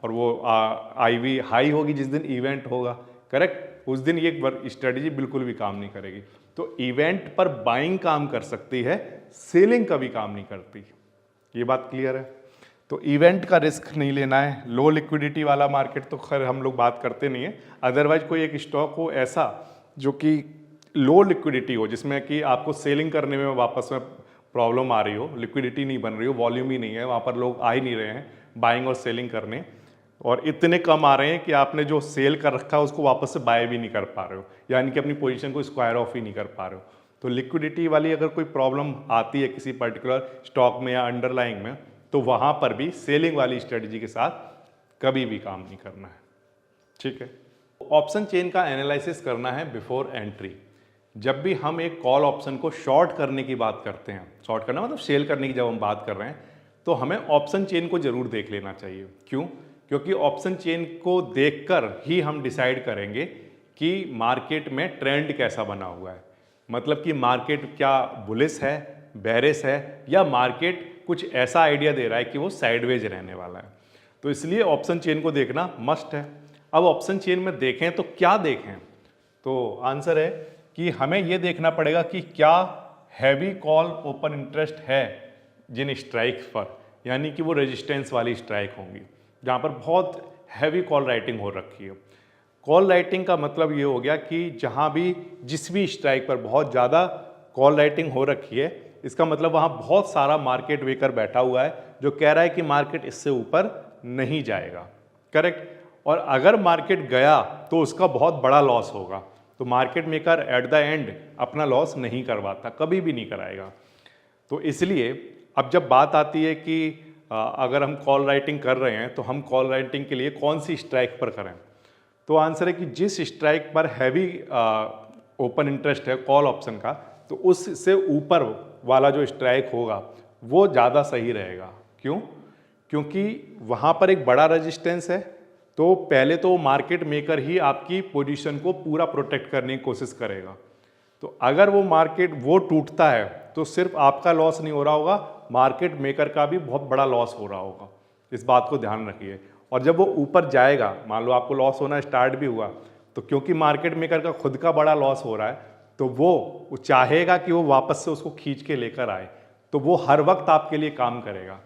और वो आईवी हाई होगी जिस दिन इवेंट होगा। करेक्ट, उस दिन ये स्ट्रेटजी बिल्कुल भी काम नहीं करेगी। तो इवेंट पर बाइंग काम कर सकती है, सेलिंग कभी काम नहीं करती। ये बात क्लियर है। तो इवेंट का रिस्क नहीं लेना है। लो लिक्विडिटी वाला मार्केट तो खैर हम लोग बात करते नहीं है, अदरवाइज कोई एक स्टॉक हो ऐसा जो कि लो लिक्विडिटी हो, जिसमें कि आपको सेलिंग करने में वापस में प्रॉब्लम आ रही हो, लिक्विडिटी नहीं बन रही हो, वॉल्यूम ही नहीं है, वहाँ पर लोग आ ही नहीं रहे हैं बाइंग और सेलिंग करने, और इतने कम आ रहे हैं कि आपने जो सेल कर रखा है उसको वापस से बाय भी नहीं कर पा रहे हो, यानी कि अपनी पोजीशन को स्क्वायर ऑफ ही नहीं कर पा रहे हो। तो लिक्विडिटी वाली अगर कोई प्रॉब्लम आती है किसी पर्टिकुलर स्टॉक में या अंडरलाइंग में, तो वहाँ पर भी सेलिंग वाली स्ट्रेटजी के साथ कभी भी काम नहीं करना है। ठीक है, ऑप्शन चेन का एनालिसिस करना है बिफोर एंट्री। जब भी हम एक कॉल ऑप्शन को शॉर्ट करने की बात करते हैं, शॉर्ट करना मतलब सेल करने की जब हम बात कर रहे हैं, तो हमें ऑप्शन चेन को जरूर देख लेना चाहिए। क्यों? क्योंकि ऑप्शन चेन को देखकर ही हम डिसाइड करेंगे कि मार्केट में ट्रेंड कैसा बना हुआ है, मतलब कि मार्केट क्या बुलिश है, बेरिश है, या मार्केट कुछ ऐसा आइडिया दे रहा है कि वो साइडवेज रहने वाला है। तो इसलिए ऑप्शन चेन को देखना मस्ट है। अब ऑप्शन चेन में देखें तो क्या देखें, तो आंसर है कि हमें यह देखना पड़ेगा कि क्या हैवी कॉल ओपन इंटरेस्ट है जिन स्ट्राइक्स पर, यानी कि वो रेजिस्टेंस वाली स्ट्राइक होंगी जहाँ पर बहुत हैवी कॉल राइटिंग हो रखी है। कॉल राइटिंग का मतलब ये हो गया कि जहाँ भी जिस भी स्ट्राइक पर बहुत ज़्यादा कॉल राइटिंग हो रखी है, इसका मतलब वहाँ बहुत सारा मार्केट वेकर बैठा हुआ है जो कह रहा है कि मार्केट इससे ऊपर नहीं जाएगा। करेक्ट, और अगर मार्केट गया तो उसका बहुत बड़ा लॉस होगा। तो market maker at the end अपना लॉस नहीं करवाता, कभी भी नहीं कराएगा। तो इसलिए अब जब बात आती है कि अगर हम कॉल राइटिंग कर रहे हैं तो हम कॉल राइटिंग के लिए कौन सी स्ट्राइक पर करें, तो आंसर है कि जिस स्ट्राइक पर हैवी ओपन इंटरेस्ट है कॉल ऑप्शन का, तो उससे ऊपर वाला जो स्ट्राइक होगा वो ज़्यादा सही रहेगा। क्यों? क्योंकि वहाँ पर एक बड़ा रेजिस्टेंस है, तो पहले तो मार्केट मेकर ही आपकी पोजीशन को पूरा प्रोटेक्ट करने की कोशिश करेगा। तो अगर वो मार्केट वो टूटता है तो सिर्फ आपका लॉस नहीं हो रहा होगा, मार्केट मेकर का भी बहुत बड़ा लॉस हो रहा होगा। इस बात को ध्यान रखिए। और जब वो ऊपर जाएगा, मान लो आपको लॉस होना स्टार्ट भी हुआ, तो क्योंकि मार्केट मेकर का खुद का बड़ा लॉस हो रहा है, तो वो चाहेगा कि वो वापस से उसको खींच के लेकर आए, तो वो हर वक्त आपके लिए काम करेगा।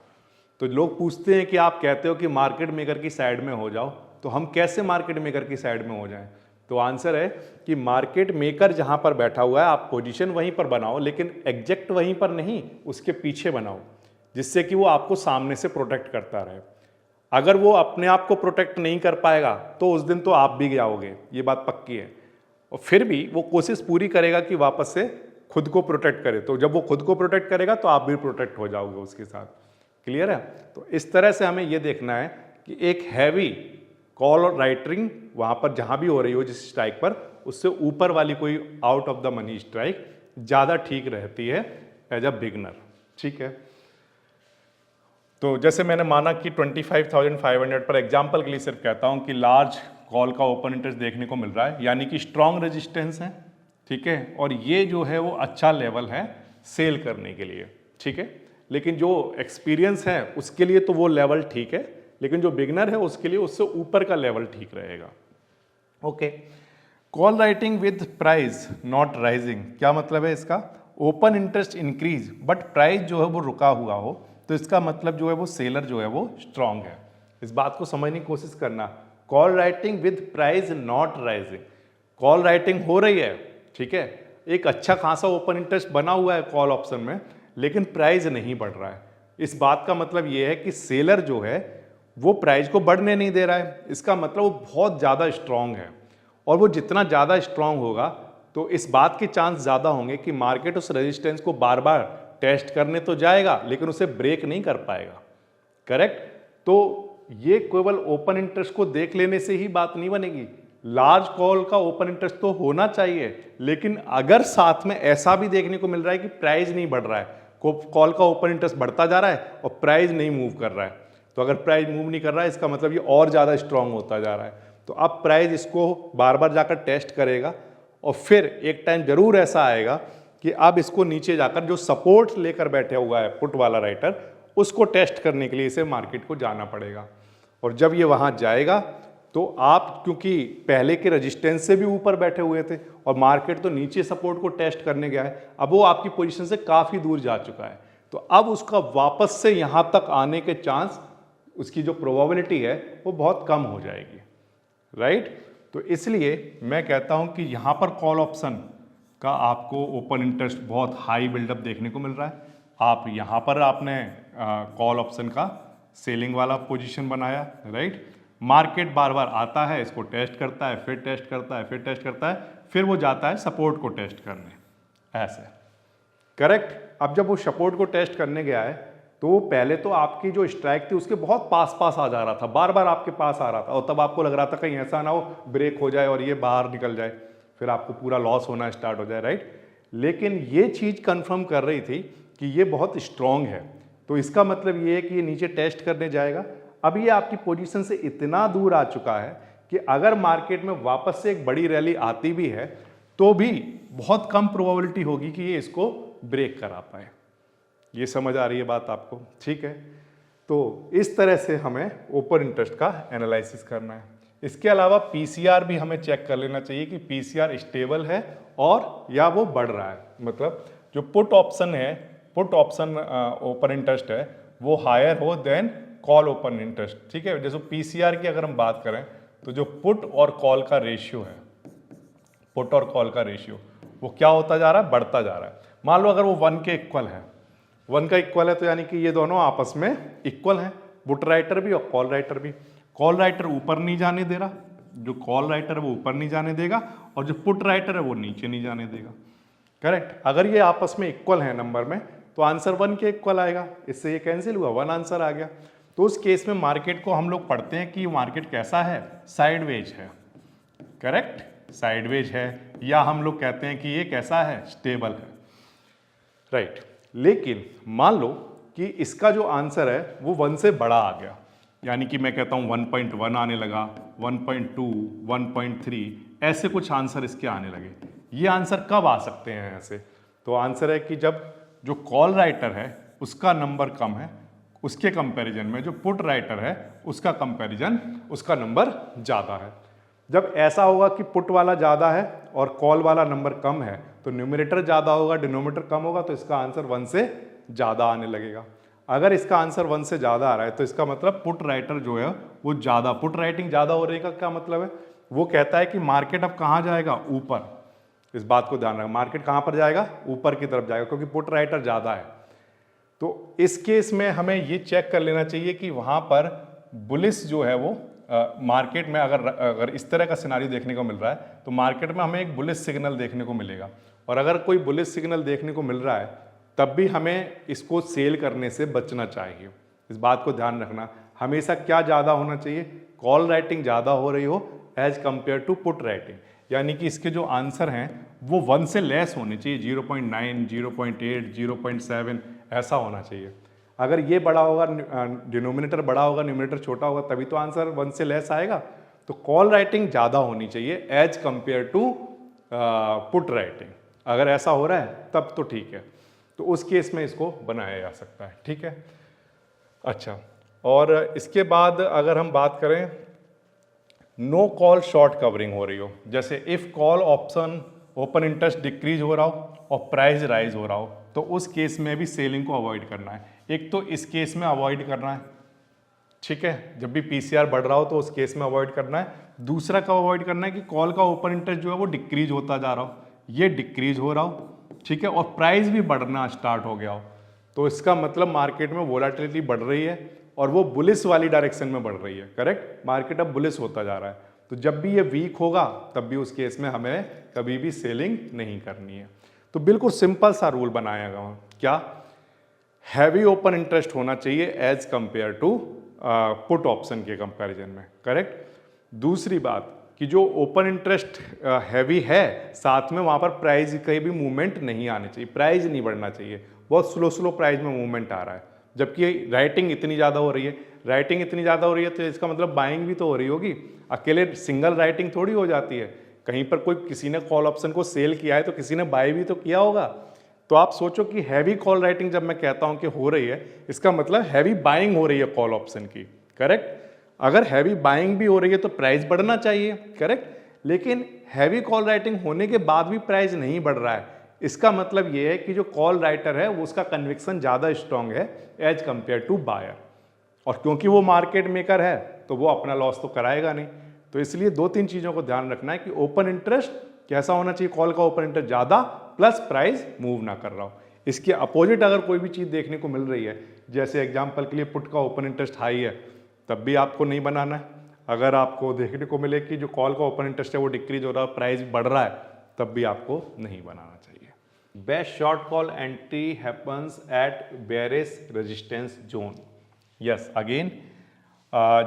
तो लोग पूछते हैं कि आप कहते हो कि मार्केट मेकर की साइड में हो जाओ, तो हम कैसे मार्केट मेकर की साइड में हो जाएं? तो आंसर है कि मार्केट मेकर जहां पर बैठा हुआ है आप पोजीशन वहीं पर बनाओ, लेकिन एग्जैक्ट वहीं पर नहीं, उसके पीछे बनाओ, जिससे कि वो आपको सामने से प्रोटेक्ट करता रहे। अगर वो अपने आप को प्रोटेक्ट नहीं कर पाएगा तो उस दिन तो आप भी जाओगे, ये बात पक्की है। और फिर भी वो कोशिश पूरी करेगा कि वापस से खुद को प्रोटेक्ट करे, तो जब वो खुद को प्रोटेक्ट करेगा तो आप भी प्रोटेक्ट हो जाओगे उसके साथ। क्लियर है? तो इस तरह से हमें ये देखना है कि एक हैवी कॉल और राइटिंग वहां पर जहां भी हो रही हो जिस स्ट्राइक पर, उससे ऊपर वाली कोई out of the money strike ज़्यादा ठीक रहती है एज अ बिगनर। ठीक है, तो जैसे मैंने माना कि 25,500 पर एग्जाम्पल के लिए सिर्फ कहता हूं कि लार्ज कॉल का ओपन इंटरेस्ट देखने को मिल रहा है, यानी कि स्ट्रॉन्ग रेजिस्टेंस है, ठीक है, और ये जो है वो अच्छा लेवल है सेल करने के लिए, ठीक है। लेकिन जो एक्सपीरियंस है उसके लिए तो वो लेवल ठीक है, लेकिन जो बिगनर है उसके लिए उससे ऊपर का लेवल ठीक रहेगा। Okay, call writing with price not rising, क्या मतलब है इसका? Open interest increase but price जो है वो रुका हुआ हो, तो इसका मतलब जो है वो सेलर जो है वो स्ट्रांग है। इस बात को समझने की कोशिश करना। Call writing with price not rising, call writing हो रही है, ठीक है, एक अच्छा खासा ओपन इंटरेस्ट बना हुआ है कॉल ऑप्शन में, लेकिन प्राइस नहीं बढ़ रहा है। इस बात का मतलब ये है कि सेलर जो है वो प्राइस को बढ़ने नहीं दे रहा है। इसका मतलब वो बहुत ज़्यादा स्ट्रांग है, और वो जितना ज़्यादा स्ट्रांग होगा तो इस बात के चांस ज़्यादा होंगे कि मार्केट उस रेजिस्टेंस को बार बार टेस्ट करने तो जाएगा लेकिन उसे ब्रेक नहीं कर पाएगा। करेक्ट? तो ये केवल ओपन इंटरेस्ट को देख लेने से ही बात नहीं बनेगी। लार्ज कॉल का ओपन इंटरेस्ट तो होना चाहिए, लेकिन अगर साथ में ऐसा भी देखने को मिल रहा है कि प्राइस नहीं बढ़ रहा है, कॉल का ओपन इंटरेस्ट बढ़ता जा रहा है और प्राइस नहीं मूव कर रहा है, तो अगर प्राइस मूव नहीं कर रहा है इसका मतलब ये और ज़्यादा स्ट्रांग होता जा रहा है। तो अब प्राइस इसको बार बार जाकर टेस्ट करेगा, और फिर एक टाइम जरूर ऐसा आएगा कि अब इसको नीचे जाकर जो सपोर्ट लेकर बैठा हुआ है पुट वाला राइटर, उसको टेस्ट करने के लिए इसे मार्केट को जाना पड़ेगा। और जब ये वहाँ जाएगा तो आप, क्योंकि पहले के रेजिस्टेंस से भी ऊपर बैठे हुए थे और मार्केट तो नीचे सपोर्ट को टेस्ट करने गया है, अब वो आपकी पोजीशन से काफ़ी दूर जा चुका है, तो अब उसका वापस से यहाँ तक आने के चांस, उसकी जो प्रोबेबिलिटी है वो बहुत कम हो जाएगी। राइट? तो इसलिए मैं कहता हूँ कि यहाँ पर कॉल ऑप्शन का आपको ओपन इंटरेस्ट बहुत हाई बिल्डअप देखने को मिल रहा है। आप यहाँ पर आपने कॉल ऑप्शन का सेलिंग वाला पोजीशन बनाया। राइट? मार्केट बार बार आता है, इसको टेस्ट करता है, फिर टेस्ट करता है, फिर टेस्ट करता है, फिर वो जाता है सपोर्ट को टेस्ट करने, ऐसे। करेक्ट? अब जब वो सपोर्ट को टेस्ट करने गया है तो पहले तो आपकी जो स्ट्राइक थी उसके बहुत पास पास आ जा रहा था, बार बार आपके पास आ रहा था, और तब आपको लग रहा था कहीं ऐसा ना हो ब्रेक हो जाए और ये बाहर निकल जाए, फिर आपको पूरा लॉस होना स्टार्ट हो जाए। राइट? लेकिन ये चीज़ कंफर्म कर रही थी कि ये बहुत स्ट्रांग है, तो इसका मतलब ये है कि ये नीचे टेस्ट करने जाएगा। अब ये आपकी पोजीशन से इतना दूर आ चुका है कि अगर मार्केट में वापस से एक बड़ी रैली आती भी है तो भी बहुत कम प्रोबेबिलिटी होगी कि ये इसको ब्रेक करा पाए। ये समझ आ रही है बात आपको? ठीक है, तो इस तरह से हमें ओपन इंटरेस्ट का एनालिसिस करना है। इसके अलावा पीसीआर भी हमें चेक कर लेना चाहिए कि पीसीआर स्टेबल है और या वो बढ़ रहा है। मतलब जो पुट ऑप्शन है, पुट ऑप्शन ओपन इंटरेस्ट है, वो हायर हो देन कॉल ओपन इंटरेस्ट। ठीक है, जैसे पीसीआर की अगर हम बात करें तो जो पुट और कॉल का रेशियो है, पुट और कॉल का रेशियो वो क्या होता जा रहा है? बढ़ता जा रहा है। मान लो अगर वो 1 के इक्वल है, 1 का इक्वल है तो यानी कि ये दोनों आपस में इक्वल हैं, पुट राइटर भी और कॉल राइटर भी। कॉल राइटर ऊपर नहीं जाने दे रहा, जो कॉल राइटर है वो ऊपर नहीं जाने देगा, और जो पुट राइटर है वो नीचे नहीं जाने देगा। करेक्ट? अगर ये आपस में इक्वल है नंबर में तो आंसर 1 के इक्वल आएगा, इससे ये कैंसिल हुआ, 1 आंसर आ गया। तो उस केस में मार्केट को हम लोग पढ़ते हैं कि मार्केट कैसा है? साइडवेज है। करेक्ट? साइडवेज है, या हम लोग कहते हैं कि ये कैसा है? स्टेबल है। राइट? लेकिन मान लो कि इसका जो आंसर है वो 1 से बड़ा आ गया, यानी कि मैं कहता हूँ 1.1 आने लगा, 1.2, 1.3, ऐसे कुछ आंसर इसके आने लगे। ये आंसर कब आ सकते हैं ऐसे? तो आंसर है कि जब जो कॉल राइटर है उसका नंबर कम है, उसके कंपैरिजन में जो पुट राइटर है उसका कंपैरिजन, उसका नंबर ज़्यादा है। जब ऐसा होगा कि पुट वाला ज़्यादा है और कॉल वाला नंबर कम है तो न्यूमरेटर ज़्यादा होगा, डिनोमिनेटर कम होगा, तो इसका आंसर 1 से ज़्यादा आने लगेगा। अगर इसका आंसर 1 से ज़्यादा आ रहा है तो इसका मतलब पुट राइटर जो है वो ज़्यादा, पुट राइटिंग ज़्यादा हो रही का क्या मतलब है? वो कहता है कि मार्केट अब कहाँ जाएगा? ऊपर। इस बात को ध्यान रखना, मार्केट कहाँ पर जाएगा? ऊपर की तरफ जाएगा, क्योंकि पुट राइटर ज़्यादा है। तो इस केस में हमें ये चेक कर लेना चाहिए कि वहाँ पर बुलिश जो है वो मार्केट में अगर इस तरह का सिनारियो देखने को मिल रहा है तो मार्केट में हमें एक बुलिश सिग्नल देखने को मिलेगा। और अगर कोई बुलिश सिग्नल देखने को मिल रहा है तब भी हमें इसको सेल करने से बचना चाहिए। इस बात को ध्यान रखना, हमेशा क्या ज़्यादा होना चाहिए? कॉल राइटिंग ज़्यादा हो रही हो as compare to put writing, यानी कि इसके जो आंसर हैं वो 1 से लेस होने चाहिए, 0.9, 0.8, 0.7 ऐसा होना चाहिए। अगर ये बड़ा होगा, डिनोमिनेटर बड़ा होगा, न्यूमरेटर छोटा होगा, तभी तो आंसर 1 से लेस आएगा। तो कॉल राइटिंग ज़्यादा होनी चाहिए as compare to put writing. अगर ऐसा हो रहा है तब तो ठीक है, तो उस केस में इसको बनाया जा सकता है। ठीक है, अच्छा, और इसके बाद अगर हम बात करें नो कॉल शॉर्ट कवरिंग हो रही हो, जैसे if call option open interest decrease हो रहा हो और प्राइस राइज हो रहा हो, तो उस केस में भी सेलिंग को अवॉइड करना है। एक तो इस केस में अवॉइड करना है, ठीक है, जब भी पीसीआर बढ़ रहा हो तो उस केस में अवॉइड करना है। दूसरा कब अवॉइड करना है कि कॉल का ओपन इंटरेस्ट जो है वो डिक्रीज होता जा रहा हो, ये डिक्रीज हो रहा हो, ठीक है, और प्राइस भी बढ़ना स्टार्ट हो गया हो, तो इसका मतलब मार्केट में वोलेटिलिटी बढ़ रही है और वो बुलिश वाली डायरेक्शन में बढ़ रही है। करेक्ट, मार्केट अब बुलिश होता जा रहा है, तो जब भी ये वीक होगा तब भी उस केस में हमें कभी भी सेलिंग नहीं करनी है। तो बिल्कुल सिंपल सा रूल बनाया गया, क्या, हैवी ओपन इंटरेस्ट होना चाहिए as compare to put option के कंपैरिजन में। करेक्ट, दूसरी बात कि जो ओपन इंटरेस्ट हैवी है, साथ में वहाँ पर प्राइस कहीं भी मूवमेंट नहीं आनी चाहिए, प्राइस नहीं बढ़ना चाहिए, बहुत स्लो स्लो प्राइस में मूवमेंट आ रहा है, जबकि राइटिंग इतनी ज़्यादा हो रही है। राइटिंग इतनी ज़्यादा हो रही है तो इसका मतलब बाइंग भी तो हो रही होगी, अकेले सिंगल राइटिंग थोड़ी हो जाती है, कहीं पर कोई किसी ने कॉल ऑप्शन को सेल किया है तो किसी ने बाय भी तो किया होगा। तो आप सोचो कि हैवी कॉल राइटिंग जब मैं कहता हूं कि हो रही है, इसका मतलब हैवी बाइंग हो रही है कॉल ऑप्शन की। करेक्ट, अगर हैवी बाइंग भी हो रही है तो प्राइस बढ़ना चाहिए। करेक्ट, लेकिन हैवी कॉल राइटिंग होने के बाद भी प्राइस नहीं बढ़ रहा है, इसका मतलब ये है कि जो कॉल राइटर है वो उसका कन्विक्शन ज़्यादा स्ट्रांग है एज कंपेयर टू बायर, और क्योंकि वो मार्केट मेकर है तो वो अपना लॉस तो कराएगा नहीं। तो इसलिए दो तीन चीज़ों को ध्यान रखना है कि ओपन इंटरेस्ट कैसा होना चाहिए, कॉल का ओपन इंटरेस्ट ज़्यादा प्लस प्राइस मूव ना कर रहा हो। इसके अपोजिट अगर कोई भी चीज़ देखने को मिल रही है, जैसे एग्जांपल के लिए पुट का ओपन इंटरेस्ट हाई है, तब भी आपको नहीं बनाना है। अगर आपको देखने को मिले कि जो कॉल का ओपन इंटरेस्ट है वो डिक्रीज हो रहा है, प्राइस बढ़ रहा है, तब भी आपको नहीं बनाना चाहिए। Best short call entry happens at bearish resistance zone. Yes, again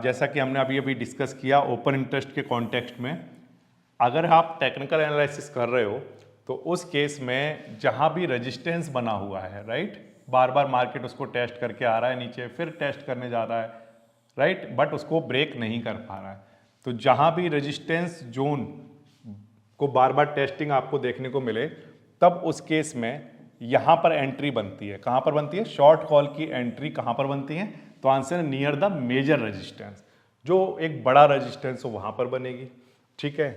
जैसा कि हमने अभी अभी डिस्कस किया ओपन इंटरेस्ट के कॉन्टेक्स्ट में, अगर आप टेक्निकल एनालिसिस कर रहे हो तो उस केस में जहां भी रेजिस्टेंस बना हुआ है, राइट, बार बार मार्केट उसको टेस्ट करके आ रहा है नीचे, फिर टेस्ट करने जा रहा है, राइट, बट उसको ब्रेक नहीं कर पा रहा है, तो जहां भी रेजिस्टेंस जोन को बार बार टेस्टिंग आपको देखने को मिले, तब उस केस में यहां पर एंट्री बनती है। कहां पर बनती है, शॉर्ट कॉल की एंट्री कहां पर बनती है, तो आंसर है नियर द मेजर रेजिस्टेंस, जो एक बड़ा रेजिस्टेंस हो वहां पर बनेगी। ठीक है,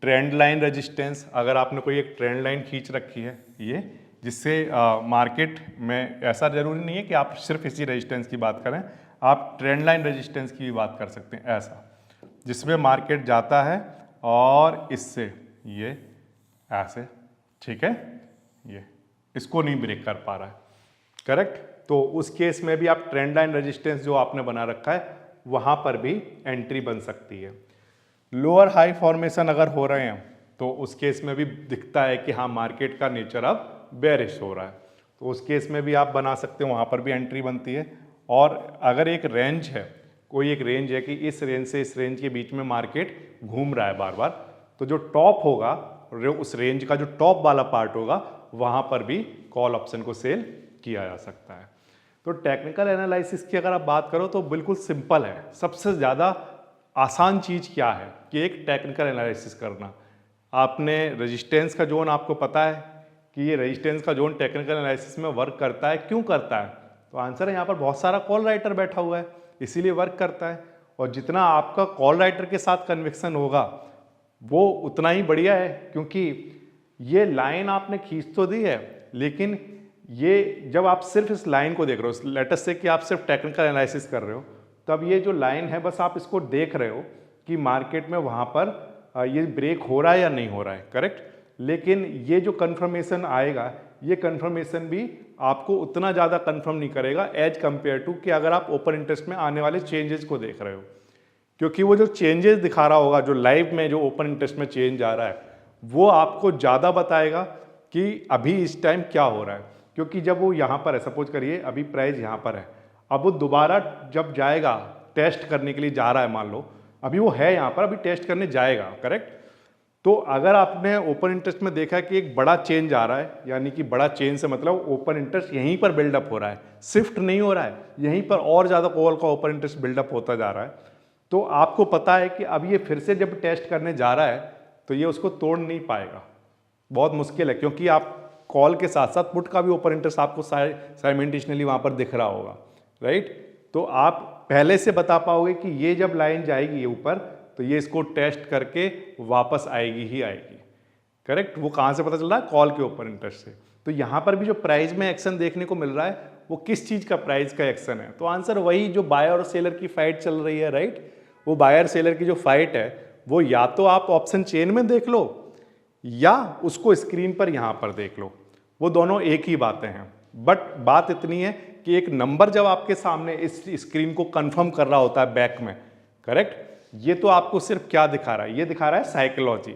ट्रेंड लाइन रेजिस्टेंस, अगर आपने कोई एक ट्रेंड लाइन खींच रखी है ये, जिससे मार्केट में ऐसा जरूरी नहीं है कि आप सिर्फ इसी रेजिस्टेंस की बात करें, आप ट्रेंड लाइन रेजिस्टेंस की भी बात कर सकते हैं, ऐसा जिसमें मार्केट जाता है और इससे ये ऐसे, ठीक है, ये इसको नहीं ब्रेक कर पा रहा है। करेक्ट, तो उस केस में भी आप ट्रेंड लाइन रेजिस्टेंस जो आपने बना रखा है वहां पर भी एंट्री बन सकती है। लोअर हाई फॉर्मेशन अगर हो रहे हैं तो उस केस में भी दिखता है कि हाँ मार्केट का नेचर अब बेरिश हो रहा है, तो उस केस में भी आप बना सकते हो, वहाँ पर भी एंट्री बनती है। और अगर एक रेंज है, कोई एक रेंज है कि इस रेंज से इस रेंज के बीच में मार्केट घूम रहा है बार बार, तो जो टॉप होगा, उस रेंज का जो टॉप वाला पार्ट होगा, वहाँ पर भी कॉल ऑप्शन को सेल किया जा सकता है। तो टेक्निकल एनालिसिस की अगर आप बात करो तो बिल्कुल सिंपल है। सबसे ज़्यादा आसान चीज़ क्या है कि एक टेक्निकल एनालिसिस करना। आपने रेजिस्टेंस का जोन आपको पता है कि ये रेजिस्टेंस का जोन टेक्निकल एनालिसिस में वर्क करता है, क्यों करता है, तो आंसर है यहाँ पर बहुत सारा कॉल राइटर बैठा हुआ है इसीलिए वर्क करता है। और जितना आपका कॉल राइटर के साथ कन्विक्शन होगा वो उतना ही बढ़िया है, क्योंकि ये लाइन आपने खींच तो दी है, लेकिन ये जब आप सिर्फ इस लाइन को देख रहे हो, लेट अस से कि आप सिर्फ टेक्निकल एनालिसिस कर रहे हो, तब ये जो लाइन है बस आप इसको देख रहे हो कि मार्केट में वहाँ पर ये ब्रेक हो रहा है या नहीं हो रहा है। करेक्ट, लेकिन ये जो कंफर्मेशन आएगा, ये कंफर्मेशन भी आपको उतना ज़्यादा कंफर्म नहीं करेगा एज कंपेयर टू कि अगर आप ओपन इंटरेस्ट में आने वाले चेंजेस को देख रहे हो, क्योंकि वो जो चेंजेस दिखा रहा होगा, जो लाइव में जो ओपन इंटरेस्ट में चेंज आ रहा है, वो आपको ज़्यादा बताएगा कि अभी इस टाइम क्या हो रहा है। क्योंकि जब वो यहाँ पर है, सपोज करिए अभी प्राइस यहाँ पर है, अब वो दोबारा जब जाएगा टेस्ट करने के लिए जा रहा है, मान लो अभी वो है यहाँ पर, अभी टेस्ट करने जाएगा। करेक्ट, तो अगर आपने ओपन इंटरेस्ट में देखा कि एक बड़ा चेंज आ रहा है, यानी कि बड़ा चेंज से मतलब ओपन इंटरेस्ट यहीं पर बिल्डअप हो रहा है, शिफ्ट नहीं हो रहा है, यहीं पर और ज़्यादा कॉल का ओपन इंटरेस्ट बिल्डअप होता जा रहा है, तो आपको पता है कि अब ये फिर से जब टेस्ट करने जा रहा है तो ये उसको तोड़ नहीं पाएगा। बहुत मुश्किल है, क्योंकि आप कॉल के साथ साथ पुट का भी ओपन इंटरेस्ट आपको साइमल्टेनियसली वहाँ पर दिख रहा होगा, राइट। तो आप पहले से बता पाओगे कि ये जब लाइन जाएगी ऊपर तो ये इसको टेस्ट करके वापस आएगी ही आएगी, करेक्ट। वो कहाँ से पता चल रहा है? कॉल के ओपन इंटरेस्ट से। तो यहाँ पर भी जो प्राइस में एक्शन देखने को मिल रहा है वो किस चीज़ का प्राइस का एक्शन है? तो आंसर वही जो बायर और सेलर की फाइट चल रही है, राइट। वो बायर सेलर की जो फाइट है वो या तो आप ऑप्शन चेन में देख लो या उसको स्क्रीन पर यहाँ पर देख लो, वो दोनों एक ही बातें हैं। बट बात इतनी है कि एक नंबर जब आपके सामने इस स्क्रीन को कंफर्म कर रहा होता है बैक में, करेक्ट, ये तो आपको सिर्फ क्या दिखा रहा है? ये दिखा रहा है साइकोलॉजी।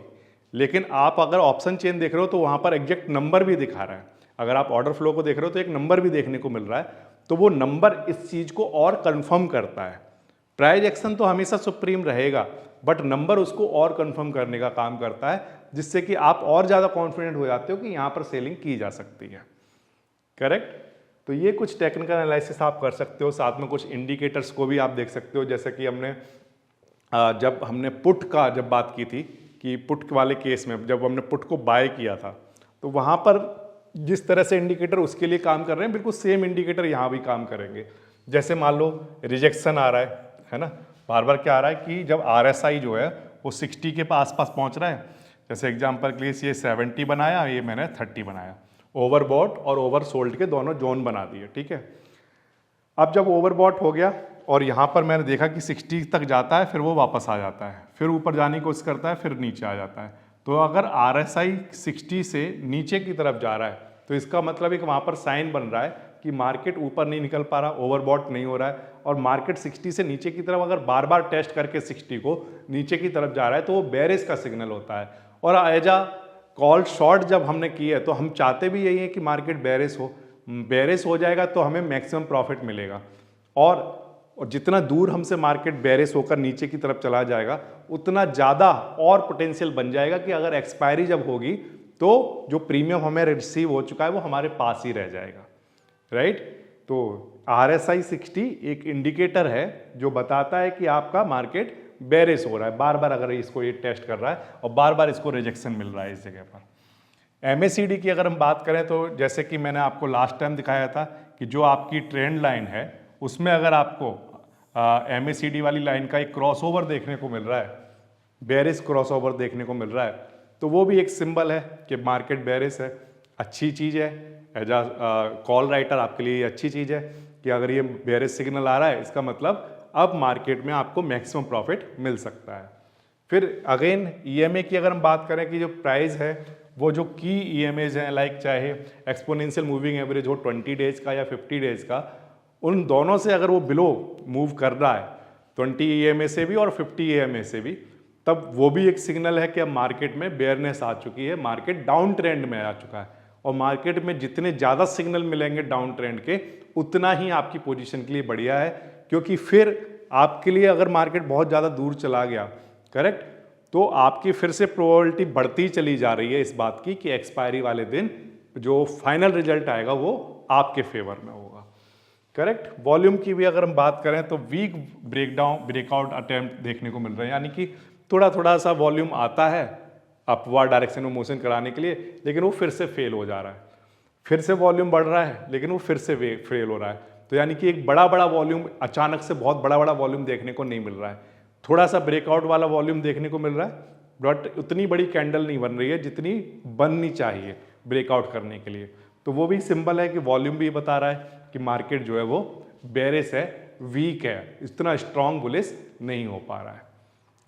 लेकिन आप अगर ऑप्शन चेन देख रहे हो तो वहां पर एग्जैक्ट नंबर भी दिखा रहा है। अगर आप ऑर्डर फ्लो को देख रहे हो तो एक नंबर भी देखने को मिल रहा है, तो वो नंबर इस चीज को और कंफर्म करता है। प्राइस एक्शन तो हमेशा सुप्रीम रहेगा, बट नंबर उसको और कंफर्म करने का काम करता है, जिससे कि आप और ज्यादा कॉन्फिडेंट हो जाते हो कि यहां पर सेलिंग की जा सकती है, करेक्ट। तो ये कुछ टेक्निकल एनालिसिस आप कर सकते हो, साथ में कुछ इंडिकेटर्स को भी आप देख सकते हो। जैसे कि जब हमने पुट का जब बात की थी कि पुट वाले केस में जब हमने पुट को बाय किया था, तो वहाँ पर जिस तरह से इंडिकेटर उसके लिए काम कर रहे हैं, बिल्कुल सेम इंडिकेटर यहाँ भी काम करेंगे। जैसे मान लो रिजेक्शन आ रहा है ना, बार बार क्या आ रहा है कि जब RSI जो है वो 60 के आसपास पहुँच रहा है। जैसे एग्जाम्पल के लिए ये 70 बनाया, ये मैंने 30 बनाया, ओवरबॉट और ओवरसोल्ड के दोनों जोन बना दिए, ठीक है। अब जब ओवरबॉट हो गया और यहाँ पर मैंने देखा कि 60 तक जाता है, फिर वो वापस आ जाता है, फिर ऊपर जाने की कोशिश करता है, फिर नीचे आ जाता है। तो अगर RSI 60 से नीचे की तरफ जा रहा है तो इसका मतलब एक वहाँ पर साइन बन रहा है कि मार्केट ऊपर नहीं निकल पा रहा, ओवरबॉट नहीं हो रहा है। और मार्केट 60 से नीचे की तरफ अगर बार बार टेस्ट करके 60 को नीचे की तरफ जा रहा है तो वो बेरिश का सिग्नल होता है। और एज अ कॉल शॉर्ट जब हमने की है तो हम चाहते भी यही है कि मार्केट बेरिश हो जाएगा तो हमें मैक्सिमम प्रॉफिट मिलेगा। और जितना दूर हमसे मार्केट बेरिश होकर नीचे की तरफ चला जाएगा उतना ज़्यादा और पोटेंशियल बन जाएगा कि अगर एक्सपायरी जब होगी तो जो प्रीमियम हमें रिसीव हो चुका है वो हमारे पास ही रह जाएगा, राइट। तो RSI 60 एक इंडिकेटर है जो बताता है कि आपका मार्केट बेरिश हो रहा है, बार बार अगर इसको ये टेस्ट कर रहा है और बार बार इसको रिजेक्शन मिल रहा है इस जगह पर। MACD की अगर हम बात करें तो जैसे कि मैंने आपको लास्ट टाइम दिखाया था कि जो आपकी ट्रेंड लाइन है उसमें अगर आपको MACD वाली लाइन का एक क्रॉसओवर देखने को मिल रहा है, बेरिश क्रॉसओवर देखने को मिल रहा है, तो वो भी एक सिंबल है कि मार्केट बेरिश है। अच्छी चीज़ है, एज अ कॉल राइटर आपके लिए अच्छी चीज़ है कि अगर ये बेरिश सिग्नल आ रहा है इसका मतलब अब मार्केट में आपको मैक्सिमम प्रॉफिट मिल सकता है। फिर अगेन EMA की अगर हम बात करें कि जो प्राइस है वो जो की EMAs हैं, लाइक चाहे एक्सपोनेंशियल मूविंग एवरेज हो 20 डेज का या 50 डेज का, उन दोनों से अगर वो बिलो मूव कर रहा है 20 EMA से भी और 50 EMA से भी, तब वो भी एक सिग्नल है कि अब मार्केट में बेयरनेस आ चुकी है, मार्केट डाउन ट्रेंड में आ चुका है। और मार्केट में जितने ज़्यादा सिग्नल मिलेंगे डाउन ट्रेंड के उतना ही आपकी पोजीशन के लिए बढ़िया है, क्योंकि फिर आपके लिए अगर मार्केट बहुत ज़्यादा दूर चला गया, करेक्ट, तो आपकी फिर से प्रोबेबिलिटी बढ़ती चली जा रही है इस बात की कि एक्सपायरी वाले दिन जो फाइनल रिजल्ट आएगा वो आपके फेवर में होगा, करेक्ट। वॉल्यूम की भी अगर हम बात करें तो वीक ब्रेकआउट अटेम्प्ट देखने को मिल रहे हैं, यानी कि थोड़ा थोड़ा सा वॉल्यूम आता है अपवर्ड डायरेक्शन में मोशन कराने के लिए, लेकिन वो फिर से फेल हो जा रहा है। फिर से वॉल्यूम बढ़ रहा है लेकिन वो फिर से फेल हो रहा है। तो यानी कि एक बड़ा बड़ा वॉल्यूम अचानक से बहुत बड़ा बड़ा वॉल्यूम देखने को नहीं मिल रहा है, थोड़ा सा ब्रेकआउट वाला वॉल्यूम देखने को मिल रहा है, बट उतनी बड़ी कैंडल नहीं बन रही है जितनी बननी चाहिए ब्रेकआउट करने के लिए। तो वो भी सिंबल है कि वॉल्यूम भी बता रहा है कि मार्केट जो है वो बेरिश है, वीक है, इतना स्ट्रॉन्ग बुलिश नहीं हो पा रहा है।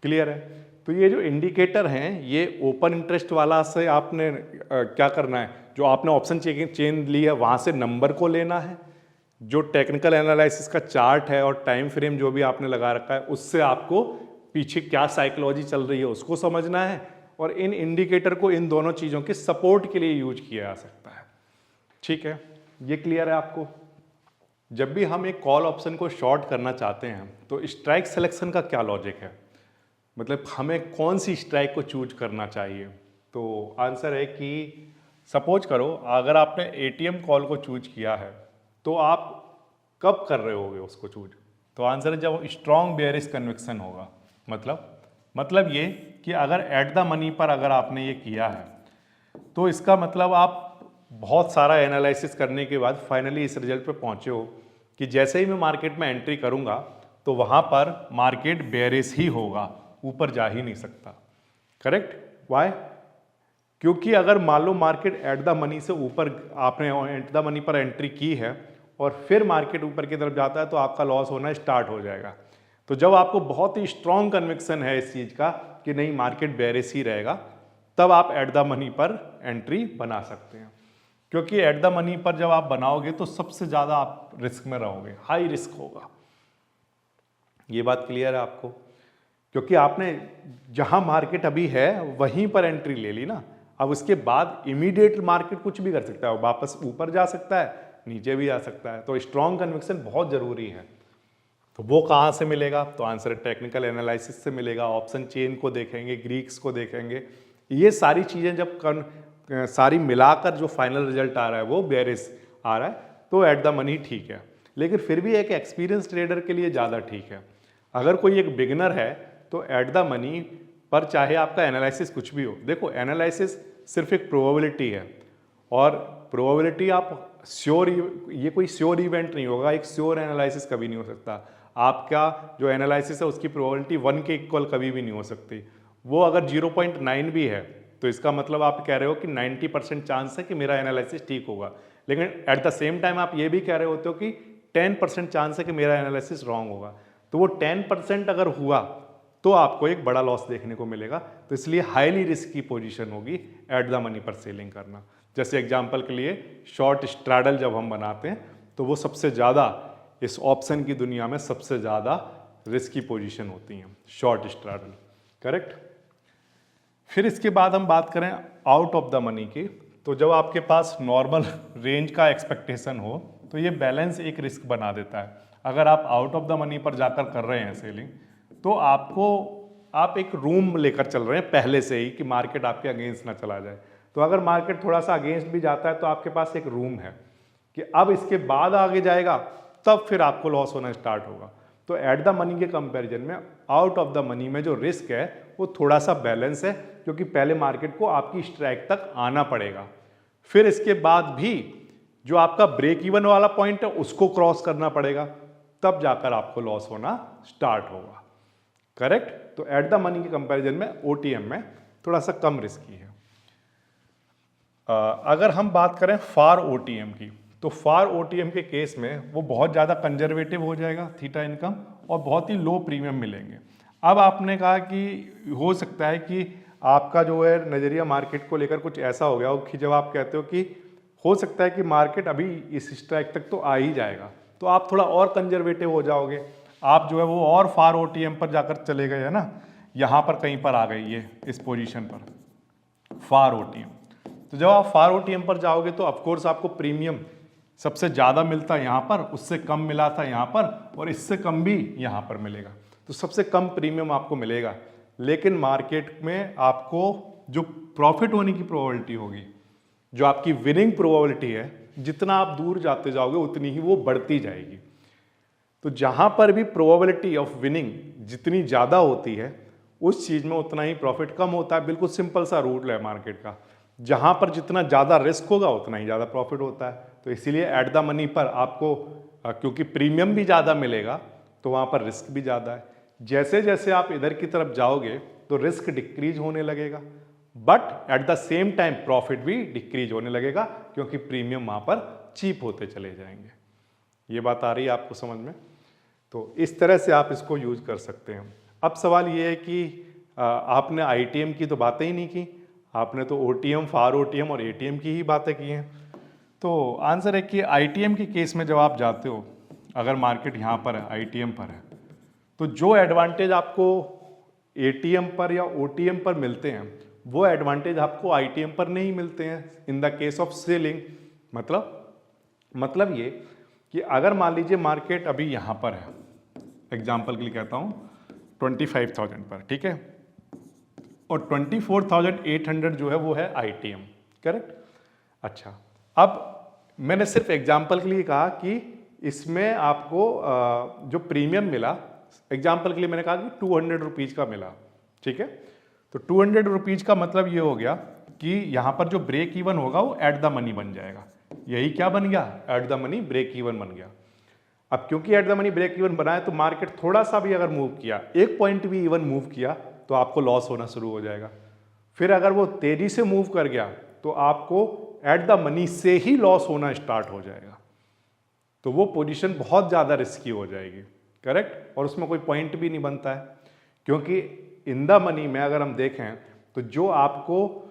क्लियर है। तो ये जो इंडिकेटर हैं ये ओपन इंटरेस्ट वाला से आपने क्या करना है, जो आपने ऑप्शन चेन ली है वहाँ से नंबर को लेना है, जो टेक्निकल एनालिसिस का चार्ट है और टाइम फ्रेम जो भी आपने लगा रखा है उससे आपको पीछे क्या साइकोलॉजी चल रही है उसको समझना है, और इन इंडिकेटर को इन दोनों चीज़ों के सपोर्ट के लिए यूज किया जा सकता है। ठीक है, ये क्लियर है आपको। जब भी हम एक कॉल ऑप्शन को शॉर्ट करना चाहते हैं तो स्ट्राइक सिलेक्शन का क्या लॉजिक है, मतलब हमें कौन सी स्ट्राइक को चूज करना चाहिए। तो आंसर है कि सपोज करो अगर आपने ATM कॉल को चूज किया है तो आप कब कर रहे होगे उसको चूज, तो आंसर है जब स्ट्रॉन्ग बेयरिश कन्विक्शन होगा। मतलब ये कि अगर एट द मनी पर अगर आपने ये किया है तो इसका मतलब आप बहुत सारा एनालिसिस करने के बाद फाइनली इस रिजल्ट पे पहुंचे हो कि जैसे ही मैं मार्केट में एंट्री करूंगा तो वहां पर मार्केट बेयरिश ही होगा, ऊपर जा ही नहीं सकता। करेक्ट? व्हाई? क्योंकि अगर मान लो मार्केट एट द मनी से ऊपर, आपने एट द मनी पर एंट्री की है और फिर मार्केट ऊपर की तरफ जाता है तो आपका लॉस होना स्टार्ट हो जाएगा। तो जब आपको बहुत ही स्ट्रॉन्ग कन्विक्शन है इस चीज़ का कि नहीं मार्केट बेयरिश ही रहेगा, तब आप एट द मनी पर एंट्री बना सकते हैं। क्योंकि एट द मनी पर जब आप बनाओगे तो सबसे ज़्यादा आप रिस्क में रहोगे, हाई रिस्क होगा। ये बात क्लियर है आपको? क्योंकि आपने जहां मार्केट अभी है वहीं पर एंट्री ले ली ना, अब उसके बाद इमीडिएट मार्केट कुछ भी कर सकता है, वापस ऊपर जा सकता है, नीचे भी आ सकता है। तो स्ट्रॉन्ग कन्विक्शन बहुत ज़रूरी है। तो वो कहाँ से मिलेगा? तो आंसर टेक्निकल एनालिसिस से मिलेगा, ऑप्शन चेन को देखेंगे, ग्रीक्स को देखेंगे। ये सारी चीज़ें जब सारी मिलाकर जो फाइनल रिजल्ट आ रहा है वो बेयरिश आ रहा है, तो एट द मनी ठीक है। लेकिन फिर भी एक एक्सपीरियंस ट्रेडर के लिए ज़्यादा ठीक है। अगर कोई एक बिगिनर है तो एट द मनी पर चाहे आपका एनालिसिस कुछ भी हो, देखो एनालिसिस सिर्फ एक प्रोबेबिलिटी है, और प्रोबेबिलिटी आप श्योर, ये कोई श्योर इवेंट नहीं होगा, एक श्योर एनालिसिस कभी नहीं हो सकता। आपका जो एनालिसिस है उसकी प्रोबेबिलिटी 1 के इक्वल कभी भी नहीं हो सकती। वो अगर 0.9 भी है तो इसका मतलब आप कह रहे हो कि 90% चांस है कि मेरा एनालिसिस ठीक होगा। लेकिन एट द सेम टाइम आप ये भी कह रहे होते हो कि 10% चांस है कि मेरा एनालिसिस रॉन्ग होगा। तो वो 10% अगर हुआ तो आपको एक बड़ा लॉस देखने को मिलेगा। तो इसलिए हाईली रिस्की पोजीशन होगी एट द मनी पर सेलिंग करना। जैसे एग्जांपल के लिए शॉर्ट स्ट्रैडल जब हम बनाते हैं तो वो सबसे ज़्यादा इस ऑप्शन की दुनिया में सबसे ज़्यादा रिस्की पोजीशन होती हैं, शॉर्ट स्ट्रैडल। करेक्ट? फिर इसके बाद हम बात करें आउट ऑफ द मनी की, तो जब आपके पास नॉर्मल रेंज का एक्सपेक्टेशन हो तो ये बैलेंस एक रिस्क बना देता है। अगर आप आउट ऑफ द मनी पर जाकर कर रहे हैं सेलिंग, तो आप एक रूम लेकर चल रहे हैं पहले से ही कि मार्केट आपके अगेंस्ट ना चला जाए। तो अगर मार्केट थोड़ा सा अगेंस्ट भी जाता है तो आपके पास एक रूम है कि अब इसके बाद आगे जाएगा, तब फिर आपको लॉस होना स्टार्ट होगा। तो एट द मनी के कंपैरिजन में आउट ऑफ द मनी में जो रिस्क है वो थोड़ा सा बैलेंस है, क्योंकि पहले मार्केट को आपकी स्ट्राइक तक आना पड़ेगा, फिर इसके बाद भी जो आपका ब्रेक इवन वाला पॉइंट है उसको क्रॉस करना पड़ेगा, तब जाकर आपको लॉस होना स्टार्ट होगा। करेक्ट? तो एट द मनी के कंपैरिजन में ओटीएम में थोड़ा सा कम रिस्की है। अगर हम बात करें फार ओटीएम की, तो फार ओटीएम के केस में वो बहुत ज़्यादा कंजर्वेटिव हो जाएगा थीटा इनकम, और बहुत ही लो प्रीमियम मिलेंगे। अब आपने कहा कि हो सकता है कि आपका जो है नज़रिया मार्केट को लेकर कुछ ऐसा हो गया हो कि जब आप कहते हो कि हो सकता है कि मार्केट अभी इस स्ट्राइक तक तो आ ही जाएगा, तो आप थोड़ा और कंजर्वेटिव हो जाओगे। आप जो है वो और फार ओटीएम पर जाकर चले गए, है ना, यहाँ पर कहीं पर आ गई ये इस पोजीशन पर फार ओटीएम। तो जब आप फार ओटीएम पर जाओगे तो ऑफकोर्स आपको प्रीमियम सबसे ज़्यादा मिलता है यहाँ पर, उससे कम मिला था यहाँ पर, और इससे कम भी यहाँ पर मिलेगा। तो सबसे कम प्रीमियम आपको मिलेगा, लेकिन मार्केट में आपको जो प्रॉफिट होने की प्रोबेबिलिटी होगी, जो आपकी विनिंग प्रोबेबिलिटी है, जितना आप दूर जाते जाओगे उतनी ही वो बढ़ती जाएगी। तो जहाँ पर भी प्रोबेबिलिटी ऑफ विनिंग जितनी ज़्यादा होती है उस चीज़ में उतना ही प्रॉफिट कम होता है। बिल्कुल सिंपल सा रूल है मार्केट का, जहाँ पर जितना ज़्यादा रिस्क होगा उतना ही ज़्यादा प्रॉफिट होता है। तो इसीलिए एट द मनी पर आपको क्योंकि प्रीमियम भी ज़्यादा मिलेगा तो वहाँ पर रिस्क भी ज़्यादा है। जैसे जैसे आप इधर की तरफ जाओगे तो रिस्क डिक्रीज होने लगेगा, but at the same time profit भी डिक्रीज होने लगेगा, क्योंकि प्रीमियम वहाँ पर चीप होते चले जाएंगे। ये बात आ रही है आपको समझ में? तो इस तरह से आप इसको यूज कर सकते हैं। अब सवाल ये है कि आपने आईटीएम की तो बातें ही नहीं की, आपने तो ओटीएम, फार ओटीएम और एटीएम की ही बातें की हैं। तो आंसर है कि आईटीएम के केस में जब आप जाते हो, अगर मार्केट यहाँ पर है, आईटीएम पर है, तो जो एडवांटेज आपको एटीएम पर या ओटीएम पर मिलते हैं वो एडवांटेज आपको आईटीएम पर नहीं मिलते हैं in the case of selling. मतलब ये कि अगर मान लीजिए मार्केट अभी यहाँ पर है, एग्जाम्पल के लिए कहता हूँ 25,000 पर, ठीक है, और 24,800 जो है वो है आईटीएम। करेक्ट? अच्छा, अब मैंने सिर्फ एग्जाम्पल के लिए कहा कि इसमें आपको जो प्रीमियम मिला, एग्जाम्पल के लिए मैंने कहा कि 200 रुपीज़ का मिला, ठीक है। तो 200 रुपीज़ का मतलब ये हो गया कि यहाँ पर जो ब्रेक इवन होगा वो एट द मनी बन जाएगा। यही क्या बन गया, at the money break even बन गया। अब क्योंकि at the money break even बना है तो मार्केट थोड़ा सा भी अगर मूव किया, एक पॉइंट भी इवन मूव किया तो आपको लॉस होना शुरू हो जाएगा। फिर अगर वो तेजी से मूव कर गया तो आपको एट द मनी से ही लॉस होना स्टार्ट हो जाएगा। तो वो पोजीशन बहुत ज़्यादा रिस्की हो जाएगी, करेक्ट। और उसमें कोई पॉइंट भी नहीं बनता है, क्योंकि इन द मनी में अगर हम देखें तो जो आपको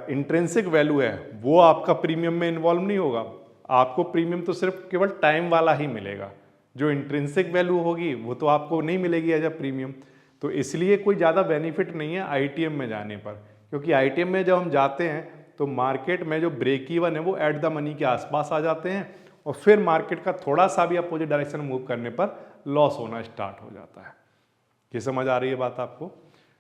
इंट्रिंसिक वैल्यू है वो आपका प्रीमियम में इन्वॉल्व नहीं होगा। आपको प्रीमियम तो सिर्फ केवल टाइम वाला ही मिलेगा, जो इंट्रिंसिक वैल्यू होगी वो तो आपको नहीं मिलेगी एज अ प्रीमियम। तो इसलिए कोई ज़्यादा बेनिफिट नहीं है आईटीएम में जाने पर, क्योंकि आईटीएम में जब हम जाते हैं तो मार्केट में जो ब्रेक इवन है वो एट द मनी के आसपास आ जाते हैं और फिर मार्केट का थोड़ा सा भी अपोजिट डायरेक्शन में मूव करने पर लॉस होना स्टार्ट हो जाता है। ये समझ आ रही है बात आपको?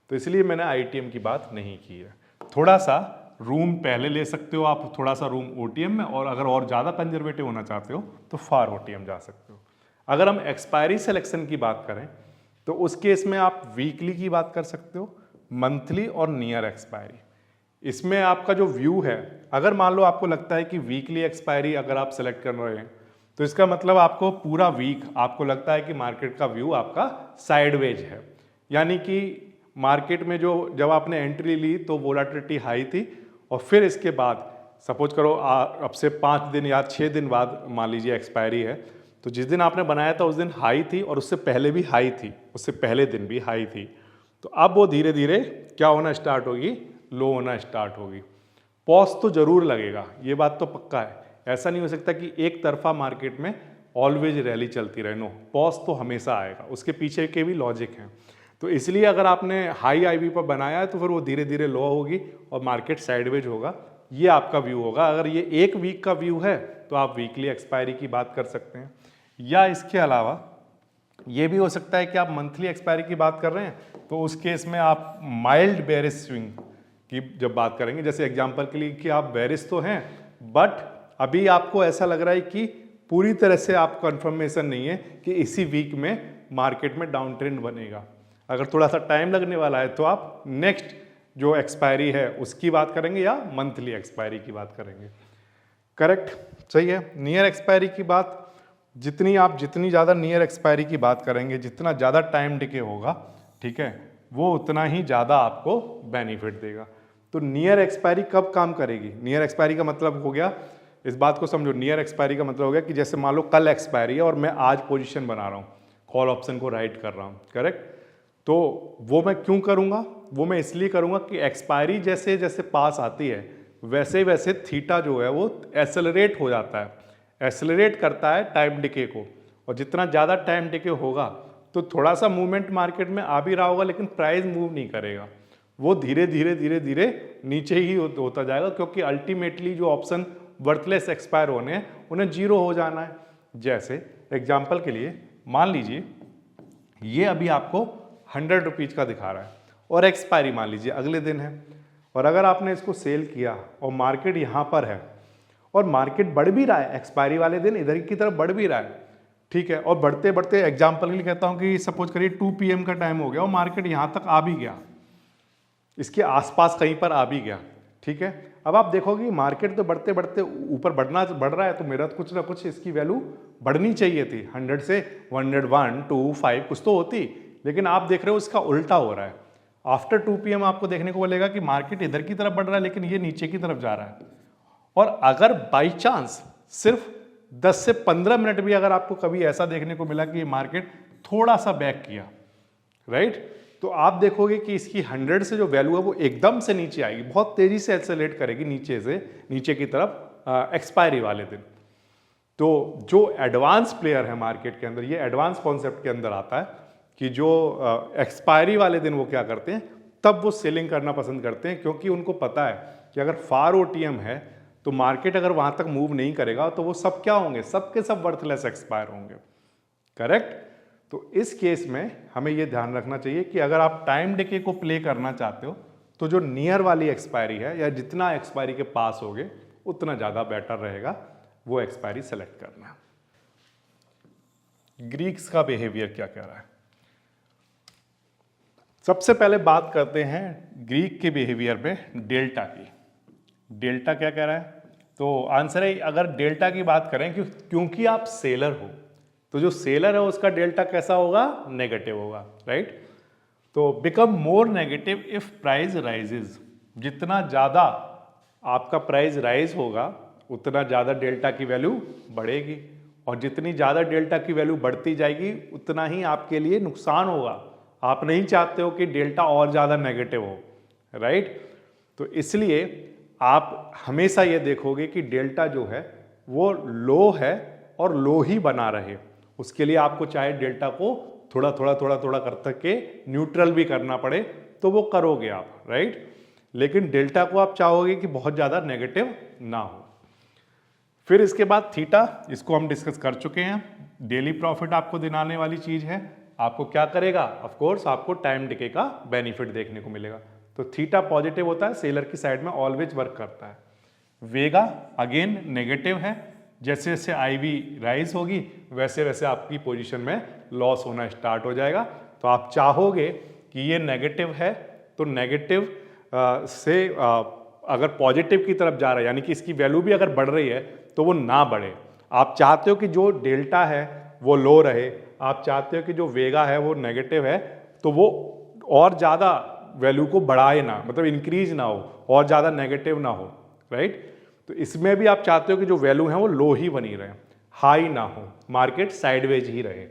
तो इसलिए मैंने आईटीएम की बात नहीं की है। थोड़ा सा रूम पहले ले सकते हो आप, थोड़ा सा रूम ओटीएम में, और अगर और ज़्यादा कंजर्वेटिव होना चाहते हो तो फार ओटीएम जा सकते हो। अगर हम एक्सपायरी सिलेक्शन की बात करें तो उस केस में आप वीकली की बात कर सकते हो, मंथली और नियर एक्सपायरी। इसमें आपका जो व्यू है, अगर मान लो आपको लगता है कि वीकली एक्सपायरी अगर आप सेलेक्ट कर रहे हैं तो इसका मतलब आपको पूरा वीक आपको लगता है कि मार्केट का व्यू आपका साइडवेज है, यानी कि मार्केट में जो जब आपने एंट्री ली तो वोलेटिलिटी हाई थी और फिर इसके बाद सपोज करो अब से 5 दिन या 6 दिन बाद मान लीजिए एक्सपायरी है, तो जिस दिन आपने बनाया था उस दिन हाई थी और उससे पहले भी हाई थी, उससे पहले दिन भी हाई थी। तो अब वो धीरे धीरे क्या होना स्टार्ट होगी, लो होना स्टार्ट होगी। पॉज तो जरूर लगेगा, ये बात तो पक्का है। ऐसा नहीं हो सकता कि एक तरफा मार्केट में ऑलवेज रैली चलती रहे, नो, पॉज तो हमेशा आएगा, उसके पीछे के भी लॉजिक हैं। तो इसलिए अगर आपने हाई आईवी पर बनाया है तो फिर वो धीरे धीरे लो होगी और मार्केट साइडवेज होगा, ये आपका व्यू होगा। अगर ये एक वीक का व्यू है तो आप वीकली एक्सपायरी की बात कर सकते हैं, या इसके अलावा ये भी हो सकता है कि आप मंथली एक्सपायरी की बात कर रहे हैं तो उस केस में आप माइल्ड बेरिश स्विंग की जब बात करेंगे, जैसे एग्जांपल के लिए कि आप बेरिश तो हैं बट अभी आपको ऐसा लग रहा है कि पूरी तरह से आप कंफर्मेशन नहीं है कि इसी वीक में मार्केट में डाउन ट्रेंड बनेगा। अगर थोड़ा सा टाइम लगने वाला है तो आप नेक्स्ट जो एक्सपायरी है उसकी बात करेंगे या मंथली एक्सपायरी की बात करेंगे, करेक्ट, सही है। नियर एक्सपायरी की बात जितनी ज़्यादा नियर एक्सपायरी की बात करेंगे, जितना ज़्यादा टाइम डिके होगा, ठीक है, वो उतना ही ज़्यादा आपको बेनिफिट देगा। तो नियर एक्सपायरी कब काम करेगी? नियर एक्सपायरी का मतलब हो गया, इस बात को समझो, नियर एक्सपायरी का मतलब हो गया कि जैसे मान लो कल एक्सपायरी है और मैं आज पोजीशन बना रहा हूँ, कॉल ऑप्शन को राइट कर रहा हूँ, करेक्ट। तो वो मैं क्यों करूँगा? वो मैं इसलिए करूँगा कि एक्सपायरी जैसे जैसे पास आती है वैसे वैसे थीटा जो है वो एसेलरेट हो जाता है, एसेलरेट करता है टाइम डिके को, और जितना ज़्यादा टाइम डिके होगा तो थोड़ा सा मूवमेंट मार्केट में आ भी रहा होगा लेकिन प्राइस मूव नहीं करेगा, वो धीरे धीरे धीरे धीरे नीचे ही होता जाएगा, क्योंकि अल्टीमेटली जो ऑप्शन वर्थलेस एक्सपायर होने हैं उन्हें जीरो हो जाना है। जैसे एग्जाम्पल के लिए मान लीजिए ये अभी आपको 100 रुपीज़ का दिखा रहा है और एक्सपायरी मान लीजिए अगले दिन है, और अगर आपने इसको सेल किया और मार्केट यहाँ पर है और मार्केट बढ़ भी रहा है, एक्सपायरी वाले दिन इधर की तरफ बढ़ भी रहा है, ठीक है, और बढ़ते बढ़ते एग्जाम्पल के लिए कहता हूँ कि सपोज करिए 2 PM का टाइम हो गया और मार्केट यहाँ तक आ भी गया, इसके आसपास कहीं पर आ भी गया, ठीक है। अब आप देखोगे कि मार्केट तो बढ़ते बढ़ते ऊपर बढ़ रहा है, तो मेरा कुछ ना कुछ इसकी वैल्यू बढ़नी चाहिए थी, 100 से 101, 2, 5 कुछ तो होती, लेकिन आप देख रहे हो इसका उल्टा हो रहा है। आफ्टर 2 PM आपको देखने को मिलेगा कि मार्केट इधर की तरफ बढ़ रहा है लेकिन ये नीचे की तरफ जा रहा है। और अगर बाई चांस सिर्फ 10 से 15 मिनट भी अगर आपको कभी ऐसा देखने को मिला कि मार्केट थोड़ा सा बैक किया, राइट, तो आप देखोगे कि इसकी 100 से जो वैल्यू है वो एकदम से नीचे आएगी, बहुत तेजी से एक्सेलरेट करेगी नीचे से नीचे की तरफ एक्सपायरी वाले दिन। तो जो एडवांस प्लेयर है मार्केट के अंदर, ये एडवांस कॉन्सेप्ट के अंदर आता है कि जो एक्सपायरी वाले दिन वो क्या करते हैं, तब वो सेलिंग करना पसंद करते हैं, क्योंकि उनको पता है कि अगर फार ओटीएम है तो मार्केट अगर वहां तक मूव नहीं करेगा तो वो सब क्या होंगे, सब के सब वर्थलेस एक्सपायर होंगे, करेक्ट। तो इस केस में हमें ये ध्यान रखना चाहिए कि अगर आप टाइम डिके को प्ले करना चाहते हो तो जो नियर वाली एक्सपायरी है या जितना एक्सपायरी के पास होगे उतना ज़्यादा बेटर रहेगा वो एक्सपायरी सेलेक्ट करना। ग्रीक्स का बिहेवियर क्या कह रहा है? सबसे पहले बात करते हैं ग्रीक के बिहेवियर में डेल्टा की। डेल्टा क्या कह रहा है? तो आंसर है, अगर डेल्टा की बात करें क्योंकि आप सेलर हो, तो जो सेलर है उसका डेल्टा कैसा होगा? नेगेटिव होगा, राइट? तो become more negative if price rises, जितना ज़्यादा आपका प्राइस राइज होगा उतना ज़्यादा डेल्टा की वैल्यू बढ़ेगी, और जितनी ज़्यादा डेल्टा की वैल्यू बढ़ती जाएगी उतना ही आपके लिए नुकसान होगा। आप नहीं चाहते हो कि डेल्टा और ज़्यादा नेगेटिव हो, राइट? तो इसलिए आप हमेशा ये देखोगे कि डेल्टा जो है वो लो है और लो ही बना रहे। उसके लिए आपको चाहे डेल्टा को थोड़ा थोड़ा थोड़ा थोड़ा करते के न्यूट्रल भी करना पड़े तो वो करोगे आप, राइट? लेकिन डेल्टा को आप चाहोगे कि बहुत ज़्यादा नेगेटिव ना हो। फिर इसके बाद थीटा, इसको हम डिस्कस कर चुके हैं। डेली प्रॉफिट आपको दिलाने वाली चीज़ है। आपको क्या करेगा? ऑफ कोर्स आपको टाइम डिके का बेनिफिट देखने को मिलेगा। तो थीटा पॉजिटिव होता है, सेलर की साइड में ऑलवेज वर्क करता है। वेगा अगेन नेगेटिव है, जैसे जैसे आईवी राइज होगी वैसे वैसे आपकी पोजीशन में लॉस होना स्टार्ट हो जाएगा। तो आप चाहोगे कि ये नेगेटिव है तो नेगेटिव से अगर पॉजिटिव की तरफ जा रहा है, यानी कि इसकी वैल्यू भी अगर बढ़ रही है तो वो ना बढ़े। आप चाहते हो कि जो डेल्टा है वो लो रहे, आप चाहते हो कि जो वेगा है वो नेगेटिव है तो वो और ज़्यादा वैल्यू को बढ़ाए ना, मतलब इंक्रीज ना हो और ज़्यादा नेगेटिव ना हो, राइट? तो इसमें भी आप चाहते हो कि जो वैल्यू है वो लो ही बनी रहे, हाई ना हो, मार्केट साइडवेज ही रहे।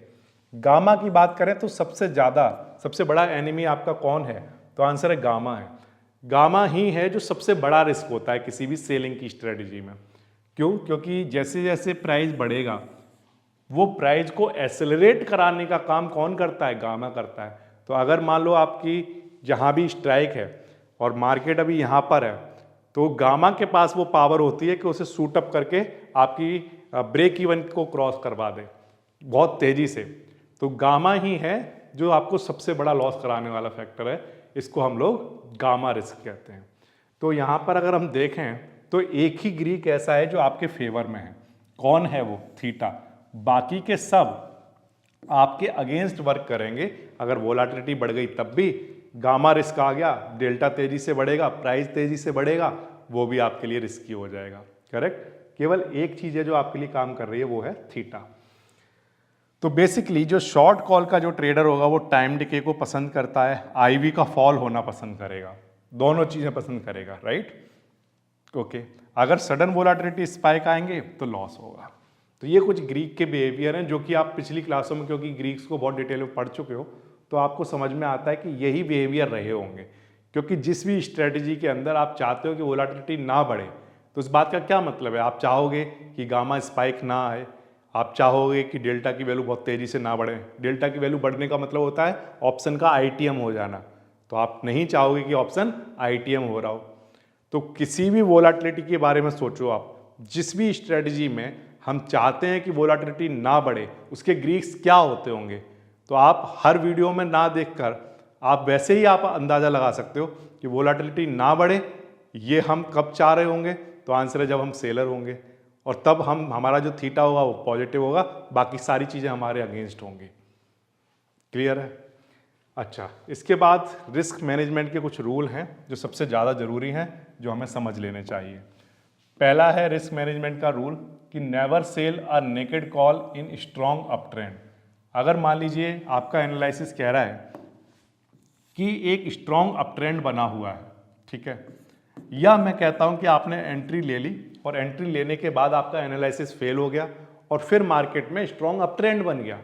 गामा की बात करें तो सबसे बड़ा एनिमी आपका कौन है? तो आंसर है गामा है। गामा ही है जो सबसे बड़ा रिस्क होता है किसी भी सेलिंग की स्ट्रेटजी में। क्यों? क्योंकि जैसे जैसे प्राइस बढ़ेगा वो प्राइस को एक्सेलरेट कराने का काम कौन करता है? गामा करता है। तो अगर मान लो आपकी जहाँ भी स्ट्राइक है और मार्केट अभी यहाँ पर है, तो गामा के पास वो पावर होती है कि उसे सूट अप करके आपकी ब्रेक इवन को क्रॉस करवा दे बहुत तेजी से। तो गामा ही है जो आपको सबसे बड़ा लॉस कराने वाला फैक्टर है। इसको हम लोग गामा रिस्क कहते हैं। तो यहाँ पर अगर हम देखें तो एक ही ग्रीक ऐसा है जो आपके फेवर में है। कौन है वो? थीटा। बाकी के सब आपके अगेंस्ट वर्क करेंगे। अगर वोलाटिलिटी बढ़ गई तब भी गामा रिस्क आ गया, डेल्टा तेजी से बढ़ेगा, प्राइस तेजी से बढ़ेगा, वो भी आपके लिए रिस्की हो जाएगा, करेक्ट? केवल एक चीज है जो आपके लिए काम कर रही है, वो है थीटा। तो बेसिकली जो शॉर्ट कॉल का जो ट्रेडर होगा वो टाइम डिके को पसंद करता है, आईवी का फॉल होना पसंद करेगा, दोनों चीजें पसंद करेगा, राइट? ओके। अगर सडन वोलाटिलिटी स्पाइक आएंगे तो लॉस होगा। तो ये कुछ ग्रीक के बिहेवियर हैं जो कि आप पिछली क्लासों में, क्योंकि ग्रीक्स को बहुत डिटेल में पढ़ चुके हो, तो आपको समझ में आता है कि यही बिहेवियर रहे होंगे। क्योंकि जिस भी स्ट्रेटजी के अंदर आप चाहते हो कि वोलाटिलिटी ना बढ़े, तो इस बात का क्या मतलब है? आप चाहोगे कि गामा स्पाइक ना आए, आप चाहोगे कि डेल्टा की वैल्यू बहुत तेजी से ना बढ़े। डेल्टा की वैल्यू बढ़ने का मतलब होता है ऑप्शन का आईटीएम हो जाना, तो आप नहीं चाहोगे कि ऑप्शन आईटीएम हो रहा हो। तो किसी भी वोलाटिलिटी के बारे में सोचो आप, जिस भी स्ट्रेटजी में हम चाहते हैं कि वोलाटिलिटी ना बढ़े, उसके ग्रीक्स क्या होते होंगे, तो आप हर वीडियो में ना देखकर आप वैसे ही आप अंदाज़ा लगा सकते हो कि वोलाटिलिटी ना बढ़े ये हम कब चाह रहे होंगे। तो आंसर है जब हम सेलर होंगे, और तब हमारा जो थीटा होगा वो पॉजिटिव होगा, बाकी सारी चीज़ें हमारे अगेंस्ट होंगी। क्लियर है? अच्छा, इसके बाद रिस्क मैनेजमेंट के कुछ रूल हैं जो सबसे ज़्यादा ज़रूरी हैं, जो हमें समझ लेने चाहिए। पहला है रिस्क मैनेजमेंट का रूल कि never cell a naked call in strong up trend. अगर मान लीजिए आपका एनालिसिस कह रहा है कि एक स्ट्रॉन्ग अप ट्रेंड बना हुआ है, ठीक है, या मैं कहता हूं कि आपने एंट्री ले ली और एंट्री लेने के बाद आपका एनालिसिस फेल हो गया और फिर मार्केट में स्ट्रॉन्ग अप ट्रेंड बन गया,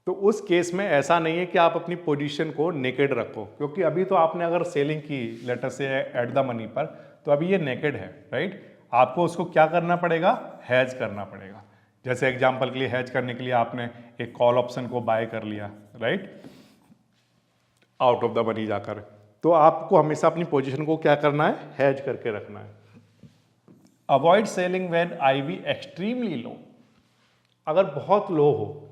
तो उस केस में ऐसा नहीं है कि आप अपनी पोजीशन को नेकेड रखो, क्योंकि अभी तो आपने अगर सेलिंग की लेटर से एट द मनी पर, तो अभी ये नेकेड है, राइट? आपको उसको क्या करना पड़ेगा? हैज करना पड़ेगा। जैसे एग्जांपल के लिए हैज करने के लिए आपने एक कॉल ऑप्शन को बाय कर लिया, right, out of the money जाकर, तो आपको हमेशा अपनी पोजीशन को क्या करना है? हैज करके रखना है। Avoid selling when IV extremely low. अगर बहुत लो हो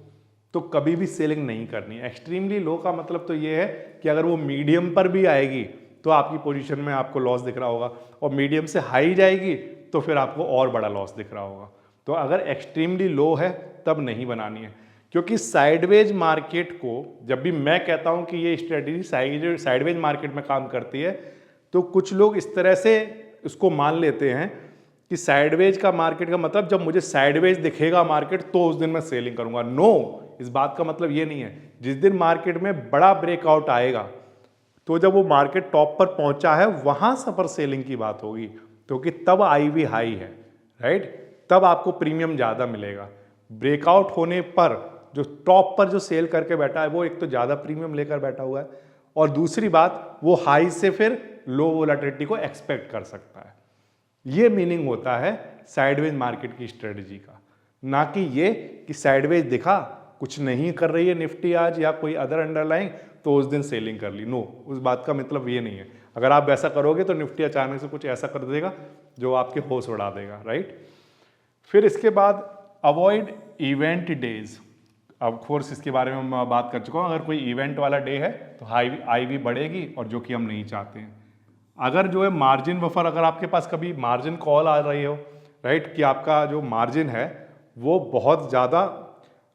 तो कभी भी सेलिंग नहीं करनी। एक्सट्रीमली लो का मतलब तो ये है कि अगर वो मीडियम पर भी आएगी तो आपकी पोजीशन में आपको लॉस दिख रहा होगा, और मीडियम से हाई जाएगी तो फिर आपको और बड़ा लॉस दिख रहा होगा। तो अगर एक्सट्रीमली लो है तब नहीं बनानी है, क्योंकि साइडवेज मार्केट को, जब भी मैं कहता हूं कि ये स्ट्रेटजी साइडवेज मार्केट में काम करती है, तो कुछ लोग इस तरह से इसको मान लेते हैं कि साइडवेज का मार्केट का मतलब जब मुझे साइडवेज दिखेगा मार्केट तो उस दिन मैं सेलिंग करूंगा। नो, इस बात का मतलब ये नहीं है। जिस दिन मार्केट में बड़ा ब्रेकआउट आएगा तो जब वो मार्केट टॉप पर पहुंचा है वहां सफर सेलिंग की बात होगी, क्योंकि तब IV हाई है, राइट, तब आपको प्रीमियम ज्यादा मिलेगा। ब्रेकआउट होने पर जो टॉप पर जो सेल करके बैठा है वो एक तो ज्यादा प्रीमियम लेकर बैठा हुआ है, और दूसरी बात वो हाई से फिर लो वोलेटिलिटी को एक्सपेक्ट कर सकता है। ये मीनिंग होता है साइडवेज मार्केट की स्ट्रेटजी का, ना कि ये कि साइडवेज दिखा कुछ नहीं कर रही है निफ्टी आज या कोई अदर अंडरलाइंग तो उस दिन सेलिंग कर ली। नो, उस बात का मतलब ये नहीं है। अगर आप वैसा करोगे तो निफ्टी अचानक से कुछ ऐसा कर देगा जो आपके होश उड़ा देगा, राइट। फिर इसके बाद avoid event days. Of course इसके बारे में मैं बात कर चुका हूँ। अगर कोई इवेंट वाला डे है तो IV बढ़ेगी, और जो कि हम नहीं चाहते हैं। अगर जो है मार्जिन बफर, अगर आपके पास कभी मार्जिन कॉल आ रही हो, राइट, कि आपका जो मार्जिन है वो बहुत ज़्यादा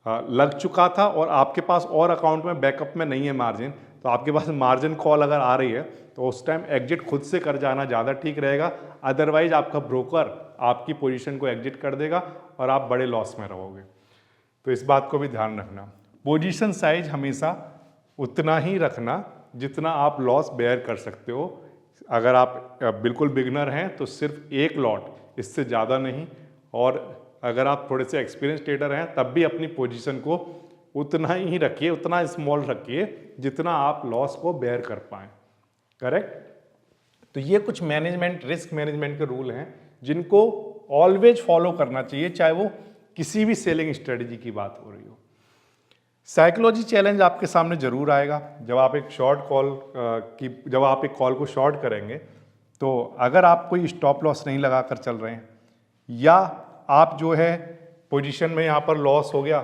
लग चुका था और आपके पास और अकाउंट में बैकअप में नहीं है मार्जिन, तो आपके पास मार्जिन कॉल अगर आ रही है तो उस टाइम एग्जिट खुद से कर जाना ज़्यादा ठीक रहेगा। अदरवाइज आपका ब्रोकर आपकी पोजीशन को एग्जिट कर देगा और आप बड़े लॉस में रहोगे। तो इस बात को भी ध्यान रखना। पोजीशन साइज हमेशा उतना ही रखना जितना आप लॉस बेयर कर सकते हो। अगर आप बिल्कुल बिगनर हैं तो सिर्फ एक लॉट, इससे ज़्यादा नहीं, और अगर आप थोड़े से एक्सपीरियंस ट्रेडर हैं तब भी अपनी पोजीशन को उतना ही रखिए, उतना स्मॉल रखिए जितना आप लॉस को बेयर कर पाएँ, करेक्ट। तो ये कुछ मैनेजमेंट, रिस्क मैनेजमेंट के रूल हैं जिनको ऑलवेज फॉलो करना चाहिए, चाहे वो किसी भी सेलिंग स्ट्रेटजी की बात हो रही हो। साइकोलॉजी चैलेंज आपके सामने जरूर आएगा जब आप एक जब आप एक कॉल को शॉर्ट करेंगे। तो अगर आप कोई स्टॉप लॉस नहीं लगाकर चल रहे हैं, या आप जो है पोजीशन में यहाँ पर लॉस हो गया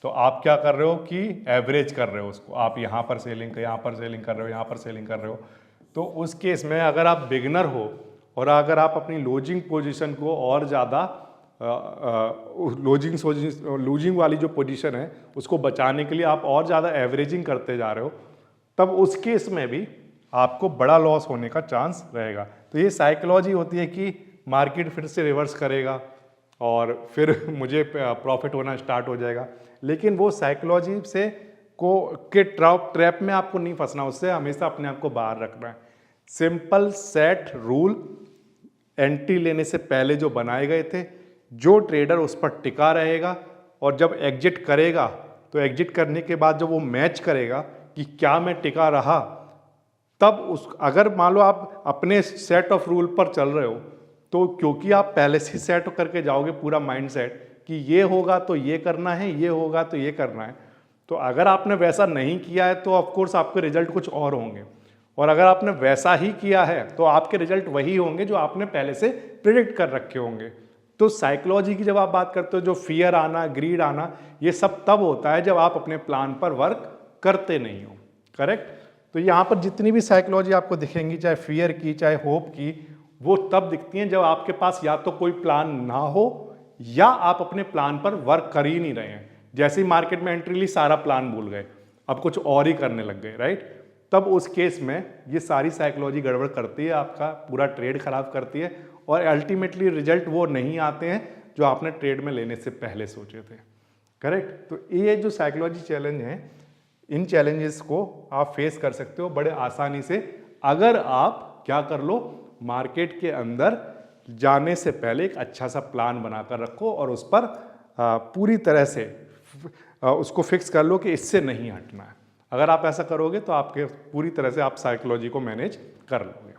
तो आप क्या कर रहे हो कि एवरेज कर रहे हो उसको, आप यहाँ पर सेलिंग कर रहे हो, यहाँ पर सेलिंग कर रहे हो। तो उस केस में अगर आप बिगनर हो और अगर आप अपनी लूजिंग पोजीशन को और ज़्यादा लूजिंग वाली जो पोजीशन है उसको बचाने के लिए आप और ज़्यादा एवरेजिंग करते जा रहे हो, तब उस केस में भी आपको बड़ा लॉस होने का चांस रहेगा। तो ये साइकोलॉजी होती है कि मार्केट फिर से रिवर्स करेगा और फिर मुझे प्रॉफिट होना स्टार्ट हो जाएगा, लेकिन वो साइकोलॉजी से के ट्रैप में आपको नहीं फंसना, उससे हमेशा अपने आप को बाहर रखना है। सिंपल सेट रूल एंट्री लेने से पहले जो बनाए गए थे, जो ट्रेडर उस पर टिका रहेगा और जब एग्जिट करेगा तो एग्जिट करने के बाद जब वो मैच करेगा कि क्या मैं टिका रहा, तब अगर मान लो आप अपने सेट ऑफ रूल पर चल रहे हो तो क्योंकि आप पहले से सेट करके जाओगे पूरा माइंड सेट कि ये होगा तो ये करना है, ये होगा तो ये करना है, तो अगर आपने वैसा नहीं किया है तो ऑफकोर्स आपके रिजल्ट कुछ और होंगे, और अगर आपने वैसा ही किया है तो आपके रिजल्ट वही होंगे जो आपने पहले से प्रिडिक्ट कर रखे होंगे। तो साइकोलॉजी की जब आप बात करते हो, जो फियर आना, ग्रीड आना, ये सब तब होता है जब आप अपने प्लान पर वर्क करते नहीं हो, करेक्ट। तो यहाँ पर जितनी भी साइकोलॉजी आपको दिखेंगी, चाहे फियर की चाहे होप की, वो तब दिखती हैं जब आपके पास या तो कोई प्लान ना हो या आप अपने प्लान पर वर्क कर ही नहीं रहे हैं। जैसे ही मार्केट में एंट्री ली सारा प्लान भूल गए, अब कुछ और ही करने लग गए, राइट। तब उस केस में ये सारी साइकोलॉजी गड़बड़ करती है, आपका पूरा ट्रेड खराब करती है और अल्टीमेटली रिजल्ट वो नहीं आते हैं जो आपने ट्रेड में लेने से पहले सोचे थे, करेक्ट। तो ये जो साइकोलॉजी चैलेंज हैं, इन चैलेंजेस को आप फेस कर सकते हो बड़े आसानी से अगर आप क्या कर लो, मार्केट के अंदर जाने से पहले एक अच्छा सा प्लान बनाकर रखो और उस पर पूरी तरह से उसको फिक्स कर लो कि इससे नहीं हटना है। अगर आप ऐसा करोगे तो आपके पूरी तरह से आप साइकोलॉजी को मैनेज कर लोगे।